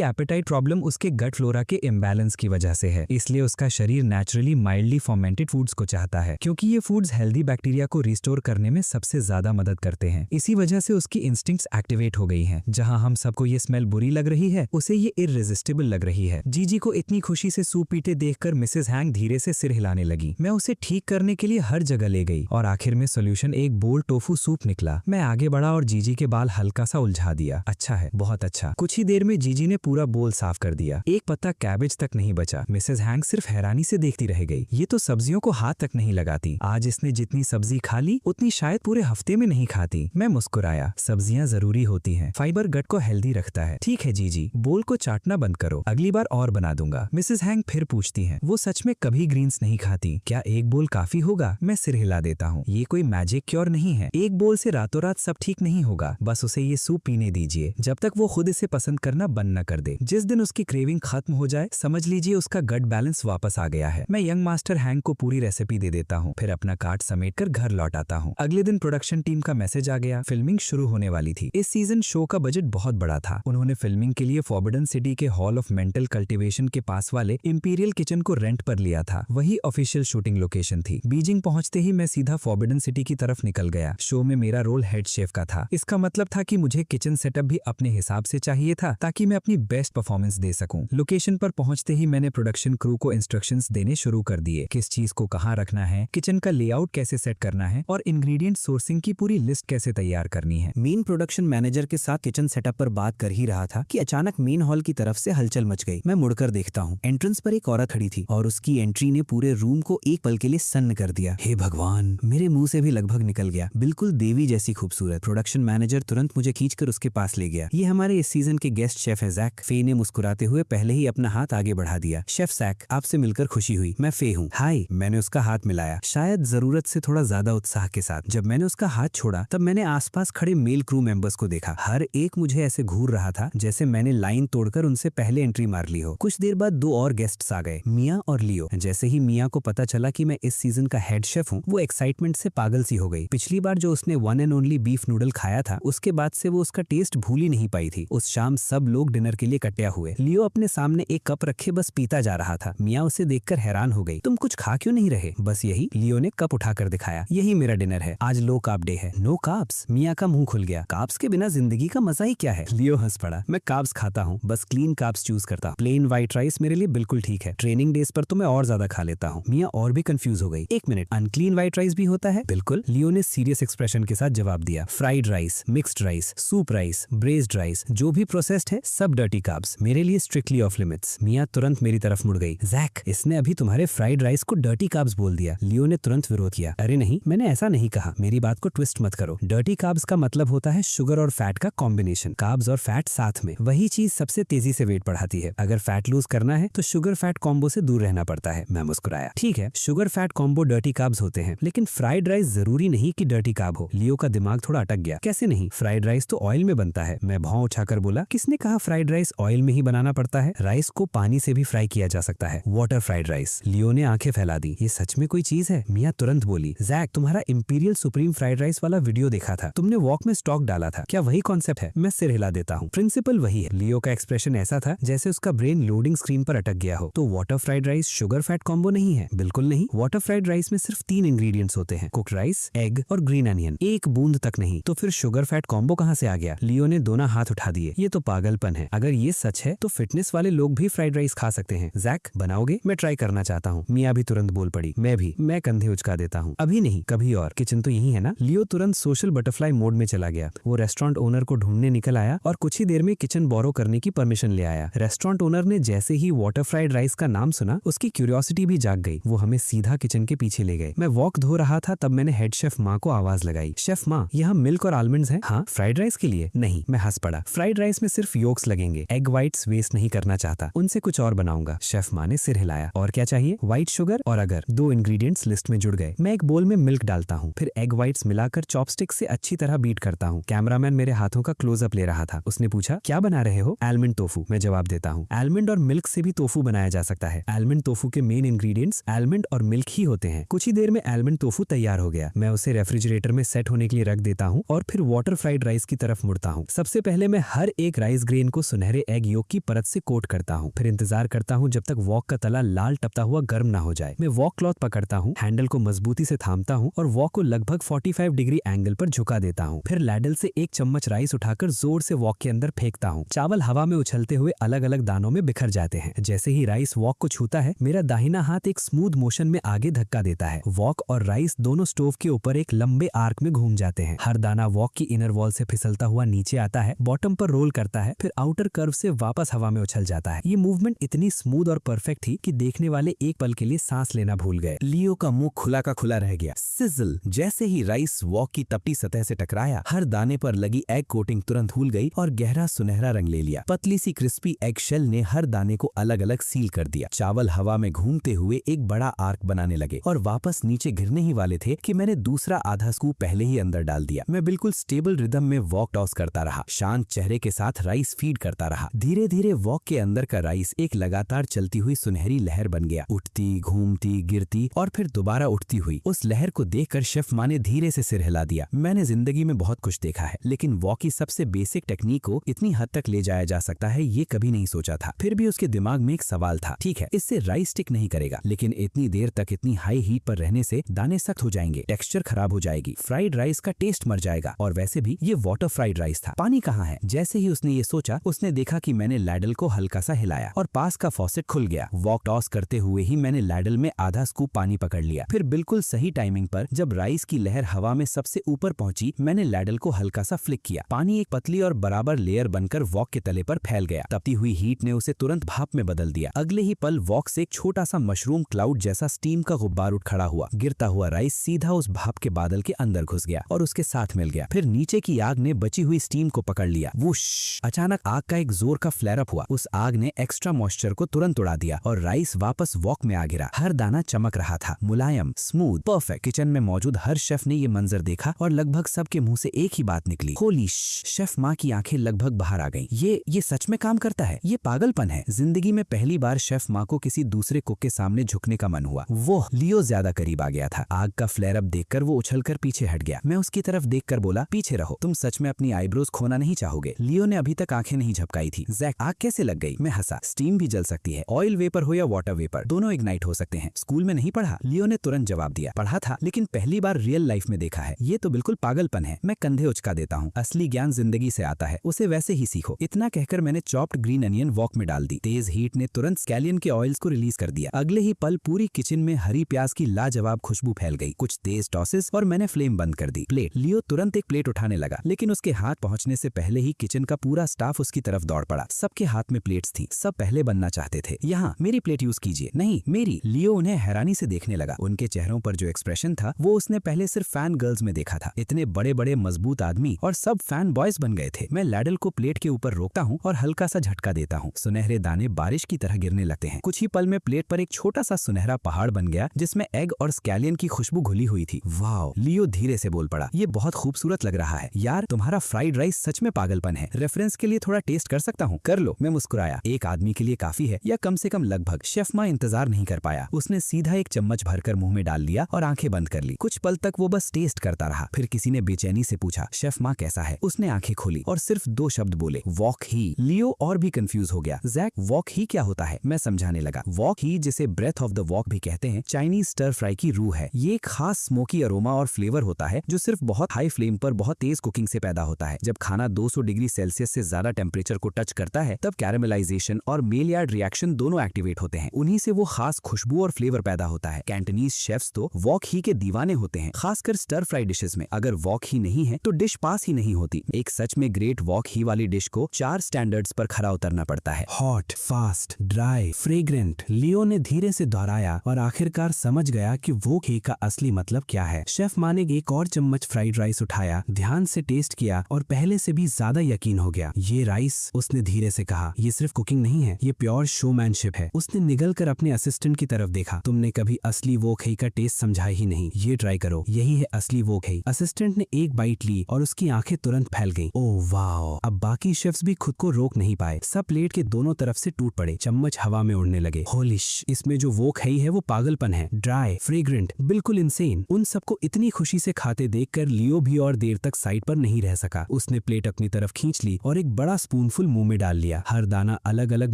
एपेटाइट प्रॉब्लम उसके गट फ्लोरा के इम्बैलेंस की वजह से है, इसलिए उसका शरीर नेचुरली माइल्डली फर्मेंटेड फूड्स को चाहता है, क्योंकि ये फूड्स हेल्दी बैक्टीरिया को रिस्टोर करने में सबसे ज्यादा मदद करते हैं। इसी वजह से उसकी इंस्टिंक्ट्स एक्टिवेट हो गई हैं। जहां हम सबको ये स्मेल बुरी लग रही है, उसे ये इररेजिस्टिबल लग रही है। जीजी को इतनी खुशी से सूप पीते देखकर मिसेस हैंग धीरे से सिर हिलाने लगी। मैं उसे ठीक करने के लिए हर जगह ले गई और आखिर में सोल्यूशन एक बोल टोफू सूप निकला। मैं आगे बढ़ा और जीजी के बाल हल्का सा उलझा दिया। अच्छा है, बहुत अच्छा। कुछ ही देर में जीजी ने पूरा बोल साफ कर दिया। एक पत्ता कैबेज तक नहीं बचा। मिसेस हैंग सिर्फ हैरानी से देखती रह गई। ये तो सब्जियों को हाथ तक नहीं लगाती। आज इसने जितनी सब्जी खा ली उतनी शायद पूरे हफ्ते में नहीं खाती। मैं मुस्कुराया। सब्जियां जरूरी होती हैं, फाइबर गट को हेल्दी रखता है। ठीक है जीजी, बोल को चाटना बंद करो, अगली बार और बना दूंगा। मिसेस हैंग फिर पूछती हैं, वो सच में कभी ग्रीन्स नहीं खाती, क्या एक बोल काफी होगा? मैं सिर हिला देता हूँ। ये कोई मैजिक क्योर नहीं है। एक बोल से रातों रात सब ठीक नहीं होगा। बस उसे ये सूप पीने दीजिए जब तक वो खुद इसे पसंद करना बंद न कर दे। जिस दिन उसकी क्रेविंग खत्म हो जाए, समझ लीजिए उसका गट बैलेंस वापस आ गया है। मैं यंग मास्टर हैंग को पूरी रेसिपी दे देता हूँ, फिर अपना कार्ट समेटकर घर लौट आता हूँ। अगले दिन प्रोडक्शन टीम का मैसेज आ गया। फिल्मिंग शुरू होने वाली थी। इस सीजन शो का बजट बहुत बड़ा था। उन्होंने फिल्मिंग के लिए फॉरबिडन सिटी के हॉल ऑफ मेंटल कल्टीवेशन के पास वाले इंपीरियल किचन को रेंट पर लिया था। वही ऑफिशियल शूटिंग लोकेशन थी। बीजिंग पहुंचते ही मैं सीधा फॉरबिडन सिटी की तरफ निकल गया। शो में मेरा रोल हेड शेफ का था। इसका मतलब था कि मुझे किचन सेटअप भी अपने हिसाब से चाहिए था ताकि मैं अपनी बेस्ट परफॉर्मेंस दे सकूं। लोकेशन पर पहुंचते ही मैंने प्रोडक्शन क्रू को इंस्ट्रक्शंस देने शुरू कर दिए। किस चीज को कहाँ रखना है, किचन का लेआउट कैसे सेट करना है और इंग्रेडिएंट सोर्सिंग की पूरी लिस्ट कैसे तैयार करनी है। मेन प्रोडक्शन मैनेजर के साथ किचन सेटअप पर बात कर ही रहा था कि अचानक मेन हॉल की तरफ से हलचल मच गई। मैं मुड़कर देखता हूँ। एंट्रेंस पर एक औरत खड़ी थी और उसकी एंट्री ने पूरे रूम को एक पल के लिए सन्न कर दिया। हे भगवान, मेरे मुंह से भी लगभग निकल गया। बिल्कुल देवी जैसी खूबसूरत। प्रोडक्शन मैनेजर तुरंत मुझे खींचकर उसके पास ले गया। ये हमारे इस सीजन के गेस्ट शेफ है जैक। फे ने मुस्कुराते हुए पहले ही अपना हाथ आगे बढ़ा दिया। शेफ जैक, आपसे मिलकर खुशी हुई। मैं फे हूँ। हाय। मैंने उसका हाथ मिलाया, शायद जरूरत से थोड़ा ज्यादा उत्साह के साथ। जब मैंने उसका हाथ छोड़ा तब मैंने आसपास खड़े मेल क्रू मेंबर्स को देखा। हर एक मुझे ऐसे घूर रहा था जैसे मैंने लाइन तोड़कर उनसे पहले एंट्री मार ली हो। कुछ देर बाद दो और गेस्ट्स आ गए, मिया और लियो। जैसे ही मिया को पता चला कि मैं इस सीजन का हेड शेफ हूँ, वो एक्साइटमेंट से पागल सी हो गई। पिछली बार जो उसने one and only beef noodle खाया था, उसके बाद से वो उसका टेस्ट भूल ही नहीं पाई थी। उस शाम सब लोग डिनर के लिए इकट्ठा हुए। लियो अपने सामने एक कप रखे बस पीता जा रहा था। मिया उसे देखकर हैरान हो गई। तुम कुछ खा क्यों नहीं रहे? बस यही, लियो ने कप उठाकर दिखाया। यही मेरा डिनर है। आज लो कार्ब डे है। No carbs? मिया का मुंह खुल गया। कार्ब्स के बिना जिंदगी का मजा ही क्या है? लियो हंस पड़ा। मैं कार्ब्स खाता हूँ, बस क्लीन कार्ब्स चूज करता हूँ। प्लेन व्हाइट राइस मेरे लिए बिल्कुल ठीक है। ट्रेनिंग डेज पर तो मैं और ज्यादा खा लेता हूँ। मिया और भी कंफ्यूज हो गई। एक मिनट, अनक्लीन व्हाइट राइस भी होता है? बिल्कुल, लियो ने सीरियस एक्सप्रेशन के साथ जवाब दिया। Fried rice, mixed rice, soup rice, braced rice, जो भी प्रोसेस्ड है सब डर्टी कार्ब्स, मेरे लिए स्ट्रिक्टली ऑफ लिमिट्स। मिया तुरंत मेरी तरफ मुड़ गई। जैक, इसने अभी तुम्हारे फ्राइड राइस को डर्टी कार्ब्स बोल दिया। लियो ने तुरंत विरोध किया। अरे नहीं, मैंने ऐसा नहीं कहा। मेरी बात को ट्विस्ट मत करो। डर्टी कार्ब्स का मतलब होता है शुगर और फैट का कॉम्बिनेशन। कार्ब्स और फैट साथ में, वही चीज सबसे तेजी से वेट बढ़ाती है। अगर फैट लूज करना है तो शुगर फैट कॉम्बो से दूर रहना पड़ता है। मैं मुस्कुराया। ठीक है, sugar fat combo dirty carbs होते हैं, लेकिन फ्राइड राइस जरूरी नहीं कि डर्टी कार्ब हो। लियो का दिमाग थोड़ा अटक गया। कैसे नहीं? फ्राइड राइस तो ऑयल में बनता है। मैं भौं उठाकर बोला, किसने कहा फ्राइड राइस ऑयल में ही बनाना पड़ता है? राइस को पानी से भी फ्राई किया जा सकता है। Water fried rice. लियो ने आंखें फैला दी। ये सच में कोई चीज है? मिया तुरंत बोली, जैक, तुम्हारा इंपीरियल सुप्रीम फ्राइड राइस वाला वीडियो देखा था। तुमने वॉक में स्टॉक डाला था, क्या वही कॉन्सेप्ट है? मैं सिर हिला देता हूँ। प्रिंसिपल वही है। लियो का एक्सप्रेशन ऐसा था जैसे उसका ब्रेन लोडिंग स्क्रीन पर अटक गया हो। तो water fried rice sugar fat combo नहीं है? बिल्कुल नहीं। वाटर फ्राइड राइस में सिर्फ 3 इंग्रेडिएंट्स होते हैं, कुक्ड राइस, एग और ग्रीन अनियन। एक बूंद तक नहीं। तो फिर शुगर फैट कॉम्बो कहाँ से आ गया? लियो ने दोनों हाथ उठा दिए। ये तो पागलपन है। अगर ये सच है तो फिटनेस वाले लोग भी फ्राइड राइस खा सकते हैं। जैक, बनाओगे? मैं ट्राई करना चाहता हूँ। मिया भी तुरंत बोल पड़ी। मैं भी। मैं कंधे उचका देता हूँ। अभी नहीं, कभी और। किचन तो यही है ना? लियो तुरंत सोशल बटरफ्लाई मोड में चला गया। वो रेस्टोरेंट ओनर को ढूंढने निकल आया और कुछ ही देर में किचन बोरो करने की परमिशन ले आया। रेस्टोरेंट ओनर ने जैसे ही वाटर फ्राइड राइस का नाम सुना, उसकी क्यूरियोसिटी भी जाग गई। वो हमें सीधा किचन के पीछे ले गए। मैं वॉक धो रहा था तब मैंने हेड शेफ माँ को आवाज लगाई। शेफ माँ, यहाँ मिल्क और आलमंड्स हैं? हाँ। फ्राइड राइस के लिए? नहीं। मैं हंस पड़ा। फ्राइड राइस में सिर्फ योक्स लगेंगे। एग व्हाइट्स वेस्ट नहीं करना चाहता। उनसे कुछ और बनाऊंगा। शेफ माँ ने सिर हिलाया। और क्या चाहिए? व्हाइट शुगर और अगर। 2 इंग्रेडिएंट्स लिस्ट में जुड़ गए। मैं एक बोल में मिल्क डालता हूँ, फिर एग व्हाइट्स मिलाकर चॉपस्टिक से अच्छी तरह बीट करता हूँ। कैमरामैन मेरे हाथों का क्लोजअप ले रहा था। उसने पूछा, क्या बना रहे हो? Almond tofu. मैं जवाब देता हूँ। आलमंड और मिल्क से भी टोफू बनाया जा सकता है। आलमंड टोफू के मेन इंग्रेडिएंट्स बस आलमंड और मिल्क ही होते हैं। कुछ ही देर में आलमंड टोफू तैयार हो गया। मैं उसे रेफ्रिजरेटर में सेट होने के लिए रख देता हूँ और फिर वाटर फ्राइड राइस की तरफ मुड़ता हूँ। सबसे पहले मैं हर एक राइस ग्रेन को सुनहरे एग योक की परत से कोट करता हूँ। फिर इंतजार करता हूँ जब तक वॉक का तला लाल टपता हुआ गर्म ना हो जाए। मैं वॉक क्लॉथ पकड़ता हूँ, हैंडल को मजबूती से थामता हूँ और वॉक को लगभग 45 डिग्री एंगल पर झुका देता हूँ। फिर लैडल से एक चम्मच राइस उठाकर जोर से वॉक के अंदर फेंकता हूँ। चावल हवा में उछलते हुए अलग अलग दानों में बिखर जाते हैं। जैसे ही राइस वॉक को छूता है, मेरा दाहिना हाथ एक स्मूथ मोशन में आगे धक्का देता है। वॉक और राइस दोनों स्टोव के ऊपर एक लंबे आर्क में घूम जाते हैं। हर दाना वॉक की इनर वॉल से फिसलता हुआ नीचे आता है, बॉटम पर रोल करता है, फिर आउटर कर्व से वापस हवा में उछल जाता है। ये मूवमेंट इतनी स्मूथ और परफेक्ट थी कि देखने वाले एक पल के लिए सांस लेना भूल गए। लियो का मुंह खुला का खुला रह गया। सिजल। जैसे ही राइस वॉक की तपती सतह से टकराया, हर दाने पर लगी एग कोटिंग तुरंत धुल गई और गहरा सुनहरा रंग ले लिया। पतली सी क्रिस्पी एग शेल ने हर दाने को अलग अलग सील कर दिया। चावल हवा में घूमते हुए एक बड़ा आर्क बनाने लगे और वापस नीचे गिरने ही वाले थे कि मैंने दूसरा आधा स्कूप पहले ही अंदर डाल दिया। मैं बिल्कुल स्टेबल रिदम में वॉक टॉस करता रहा, शांत चेहरे के साथ राइस फीड करता रहा। धीरे धीरे वॉक के अंदर का राइस एक लगातार चलती हुई सुनहरी लहर बन गया, उठती, घूमती, गिरती और फिर दोबारा उठती हुई। उस लहर को देखकर शेफ माँ ने धीरे से सिर हिला दिया। मैंने जिंदगी में बहुत कुछ देखा है, लेकिन वॉक की सबसे बेसिक टेक्निक को इतनी हद तक ले जाया जा सकता है ये कभी नहीं सोचा था। फिर भी उसके दिमाग में एक सवाल था, ठीक है इससे राइस स्टिक नहीं करेगा, लेकिन इतनी देर तक इतनी हाई हीट पर रहने से दाने सख्त हो जाएंगे, टेक्सचर खराब हो जाएगी, फ्राइड राइस का टेस्ट मर जाएगा। और वैसे भी ये वाटर फ्राइड राइस था, पानी कहाँ है? जैसे ही उसने ये सोचा, उसने देखा कि मैंने लैडल को हल्का सा हिलाया और पास का फॉसेट खुल गया। वॉक टॉस करते हुए ही मैंने लैडल में आधा स्कूप पानी पकड़ लिया। फिर बिल्कुल सही टाइमिंग पर जब राइस की लहर हवा में सबसे ऊपर पहुंची, मैंने लैडल को हल्का सा फ्लिक किया। पानी एक पतली और बराबर लेयर बनकर वॉक के तले पर फैल गया। तपती हुई हीट ने उसे तुरंत भाप में बदल दिया। अगले ही पल वॉक से एक छोटा सा मशरूम क्लाउड जैसा स्टीम का गुब्बार उठ खड़ा हुआ। गिरता हुआ राइस सीधा उस भाप के बादल के अंदर घुस गया और उसके साथ मिल गया। फिर नीचे की आग ने बची हुई स्टीम को पकड़ लिया। वुश! अचानक आग का एक जोर का फ्लेयर अप हुआ। उस आग ने एक्स्ट्रा मॉइस्चर को तुरंत उड़ा दिया और राइस वापस वॉक में आ गिरा। हर दाना चमक रहा था, मुलायम, स्मूथ, परफेक्ट। किचन में मौजूद हर शेफ ने ये मंजर देखा और लगभग सबके मुंह से एक ही बात निकली, होली श! शेफ माँ की आंखें लगभग बाहर आ गईं। ये सच में काम करता है, ये पागलपन है। जिंदगी में पहली बार शेफ माँ को किसी दूसरे कुक के सामने झुकने का मन हुआ। वो लियो ज्यादा करीब आ गया था। आग का फ्लेयर अप देखकर वो उछलकर पीछे हट गया। मैं उसकी तरफ देखकर बोला, पीछे रहो, तुम सच में अपनी आईब्रोज खोना नहीं चाहोगे। लियो ने अभी तक आंखें नहीं झपकाई थी। जैक, आग कैसे लग गई? मैं हंसा। स्टीम भी जल सकती है, ऑयल वेपर हो या वाटर वेपर, दोनों इग्नाइट हो सकते हैं। स्कूल में नहीं पढ़ा? लियो ने तुरंत जवाब दिया। पढ़ा था, लेकिन पहली बार रियल लाइफ में देखा है। ये तो बिल्कुल पागलपन है। मैं कंधे उचका देता हूँ। असली ज्ञान जिंदगी से आता है, उसे वैसे ही सीखो। इतना कहकर मैंने चॉप्ड ग्रीन अनियन वॉक में डाल दी। तेज हीट ने तुरंत स्कैलियन के ऑयल्स को रिलीज कर दिया। अगले ही पल पूरी किचन में हरी प्याज की लाजवाब खुशबू फैल गई। कुछ तेज टॉसेस और मैंने फ्लेम बंद कर दी। प्लेट। लियो तुरंत एक प्लेट उठाने लगा, लेकिन उसके हाथ पहुंचने से पहले ही किचन का पूरा स्टाफ उसकी तरफ दौड़ पड़ा। सबके हाथ में प्लेट्स थी, सब पहले बनना चाहते थे। यहाँ मेरी प्लेट यूज कीजिए। नहीं, मेरी। लियो उन्हें हैरानी से देखने लगा। उनके चेहरों पर जो एक्सप्रेशन था वो उसने पहले सिर्फ फैन गर्ल्स में देखा था। इतने बड़े बड़े मजबूत आदमी और सब फैन बॉयज बन गए थे। मैं लैडल को प्लेट के ऊपर रोकता हूँ और हल्का सा झटका देता हूँ। सुनहरे दाने बारिश की तरह गिरने लगते हैं। कुछ ही पल में प्लेट पर एक छोटा सा सुनहरा पहाड़ बन गया जिसमें एग और स्कैलियन की खुशबू घुली हुई थी। वाओ! लियो धीरे से बोल पड़ा, ये बहुत खूबसूरत लग रहा है। यार, तुम्हारा फ्राइड राइस सच में पागलपन है। रेफरेंस के लिए थोड़ा टेस्ट कर सकता हूँ? कर लो। मैं मुस्कुराया। एक आदमी के लिए काफी है, या कम से कम लगभग। शेफ माँ इंतजार नहीं कर पाया। उसने सीधा एक चम्मच भरकर मुंह में डाल लिया और आंखें बंद कर ली। कुछ पल तक वो बस टेस्ट करता रहा। फिर किसी ने बेचैनी से पूछा, शेफ माँ कैसा है? उसने आंखें खोली और सिर्फ 2 शब्द बोले, वॉक ही। लियो और भी कंफ्यूज हो गया। जैक, वॉक ही क्या होता है? मैं समझाने लगा। वॉक ही, जिसे ब्रेथ ऑफ द वॉक भी कहते हैं, चाइनीज स्टर फ्राई की रूह है। ये एक खास स्मोकी अरोमा और फ्लेवर होता है जो सिर्फ बहुत हाई फ्लेम पर बहुत तेज कुकिंग से पैदा होता है। जब खाना 200 डिग्री सेल्सियस से ज्यादा टेम्परेचर को टच करता है, तब कैरेमलाइजेशन और मेलियार्ड रिएक्शन दोनों एक्टिवेट होते हैं। उन्हीं से वो खास खुशबू और फ्लेवर पैदा होता है। कैंटनीज शेफ्स तो वॉक ही के दीवाने होते हैं, खासकर स्टर फ्राई डिशेस में। अगर वॉक ही नहीं है तो डिश पास ही नहीं होती। एक सच में ग्रेट वॉक ही वाली डिश को 4 स्टैंडर्ड्स पर खरा उतरना पड़ता है। Hot, fast, dry, fragrant. Leo ने धीरे से दोहराया और आखिरकार समझ गया कि वॉक ही का असली मतलब क्या है। शेफ माँ ने एक और चम्मच फ्राइड राइस उठाया, ध्यान से टेस्ट किया और पहले से भी ज्यादा यकीन हो गया। ये राइस, उसने धीरे से कहा, ये सिर्फ कुकिंग नहीं है, ये प्योर शोमैनशिप है। उसने निगल कर अपने असिस्टेंट की तरफ देखा। तुमने कभी असली वॉक ही का टेस्ट समझा ही नहीं, ये ट्राई करो, यही है असली वॉक ही। असिस्टेंट ने एक बाइट ली और उसकी आंखें तुरंत फैल गईं। Oh wow! अब बाकी शेफ्स भी खुद को रोक नहीं पाए। सब प्लेट के दोनों तरफ से टूट पड़े, चम्मच हवा में उड़ने लगे। होलिश! इसमें जो वो वो खई है वो पागलपन है, ड्राई, फ्रेग्रेंट, बिल्कुल इंसेन। उन सबको इतनी खुशी से खाते देखकर लियो भी और देर तक साइड पर नहीं रह सका। उसने प्लेट अपनी तरफ खींच ली और एक बड़ा स्पूनफुल मुंह में डाल लिया। हर दाना अलग अलग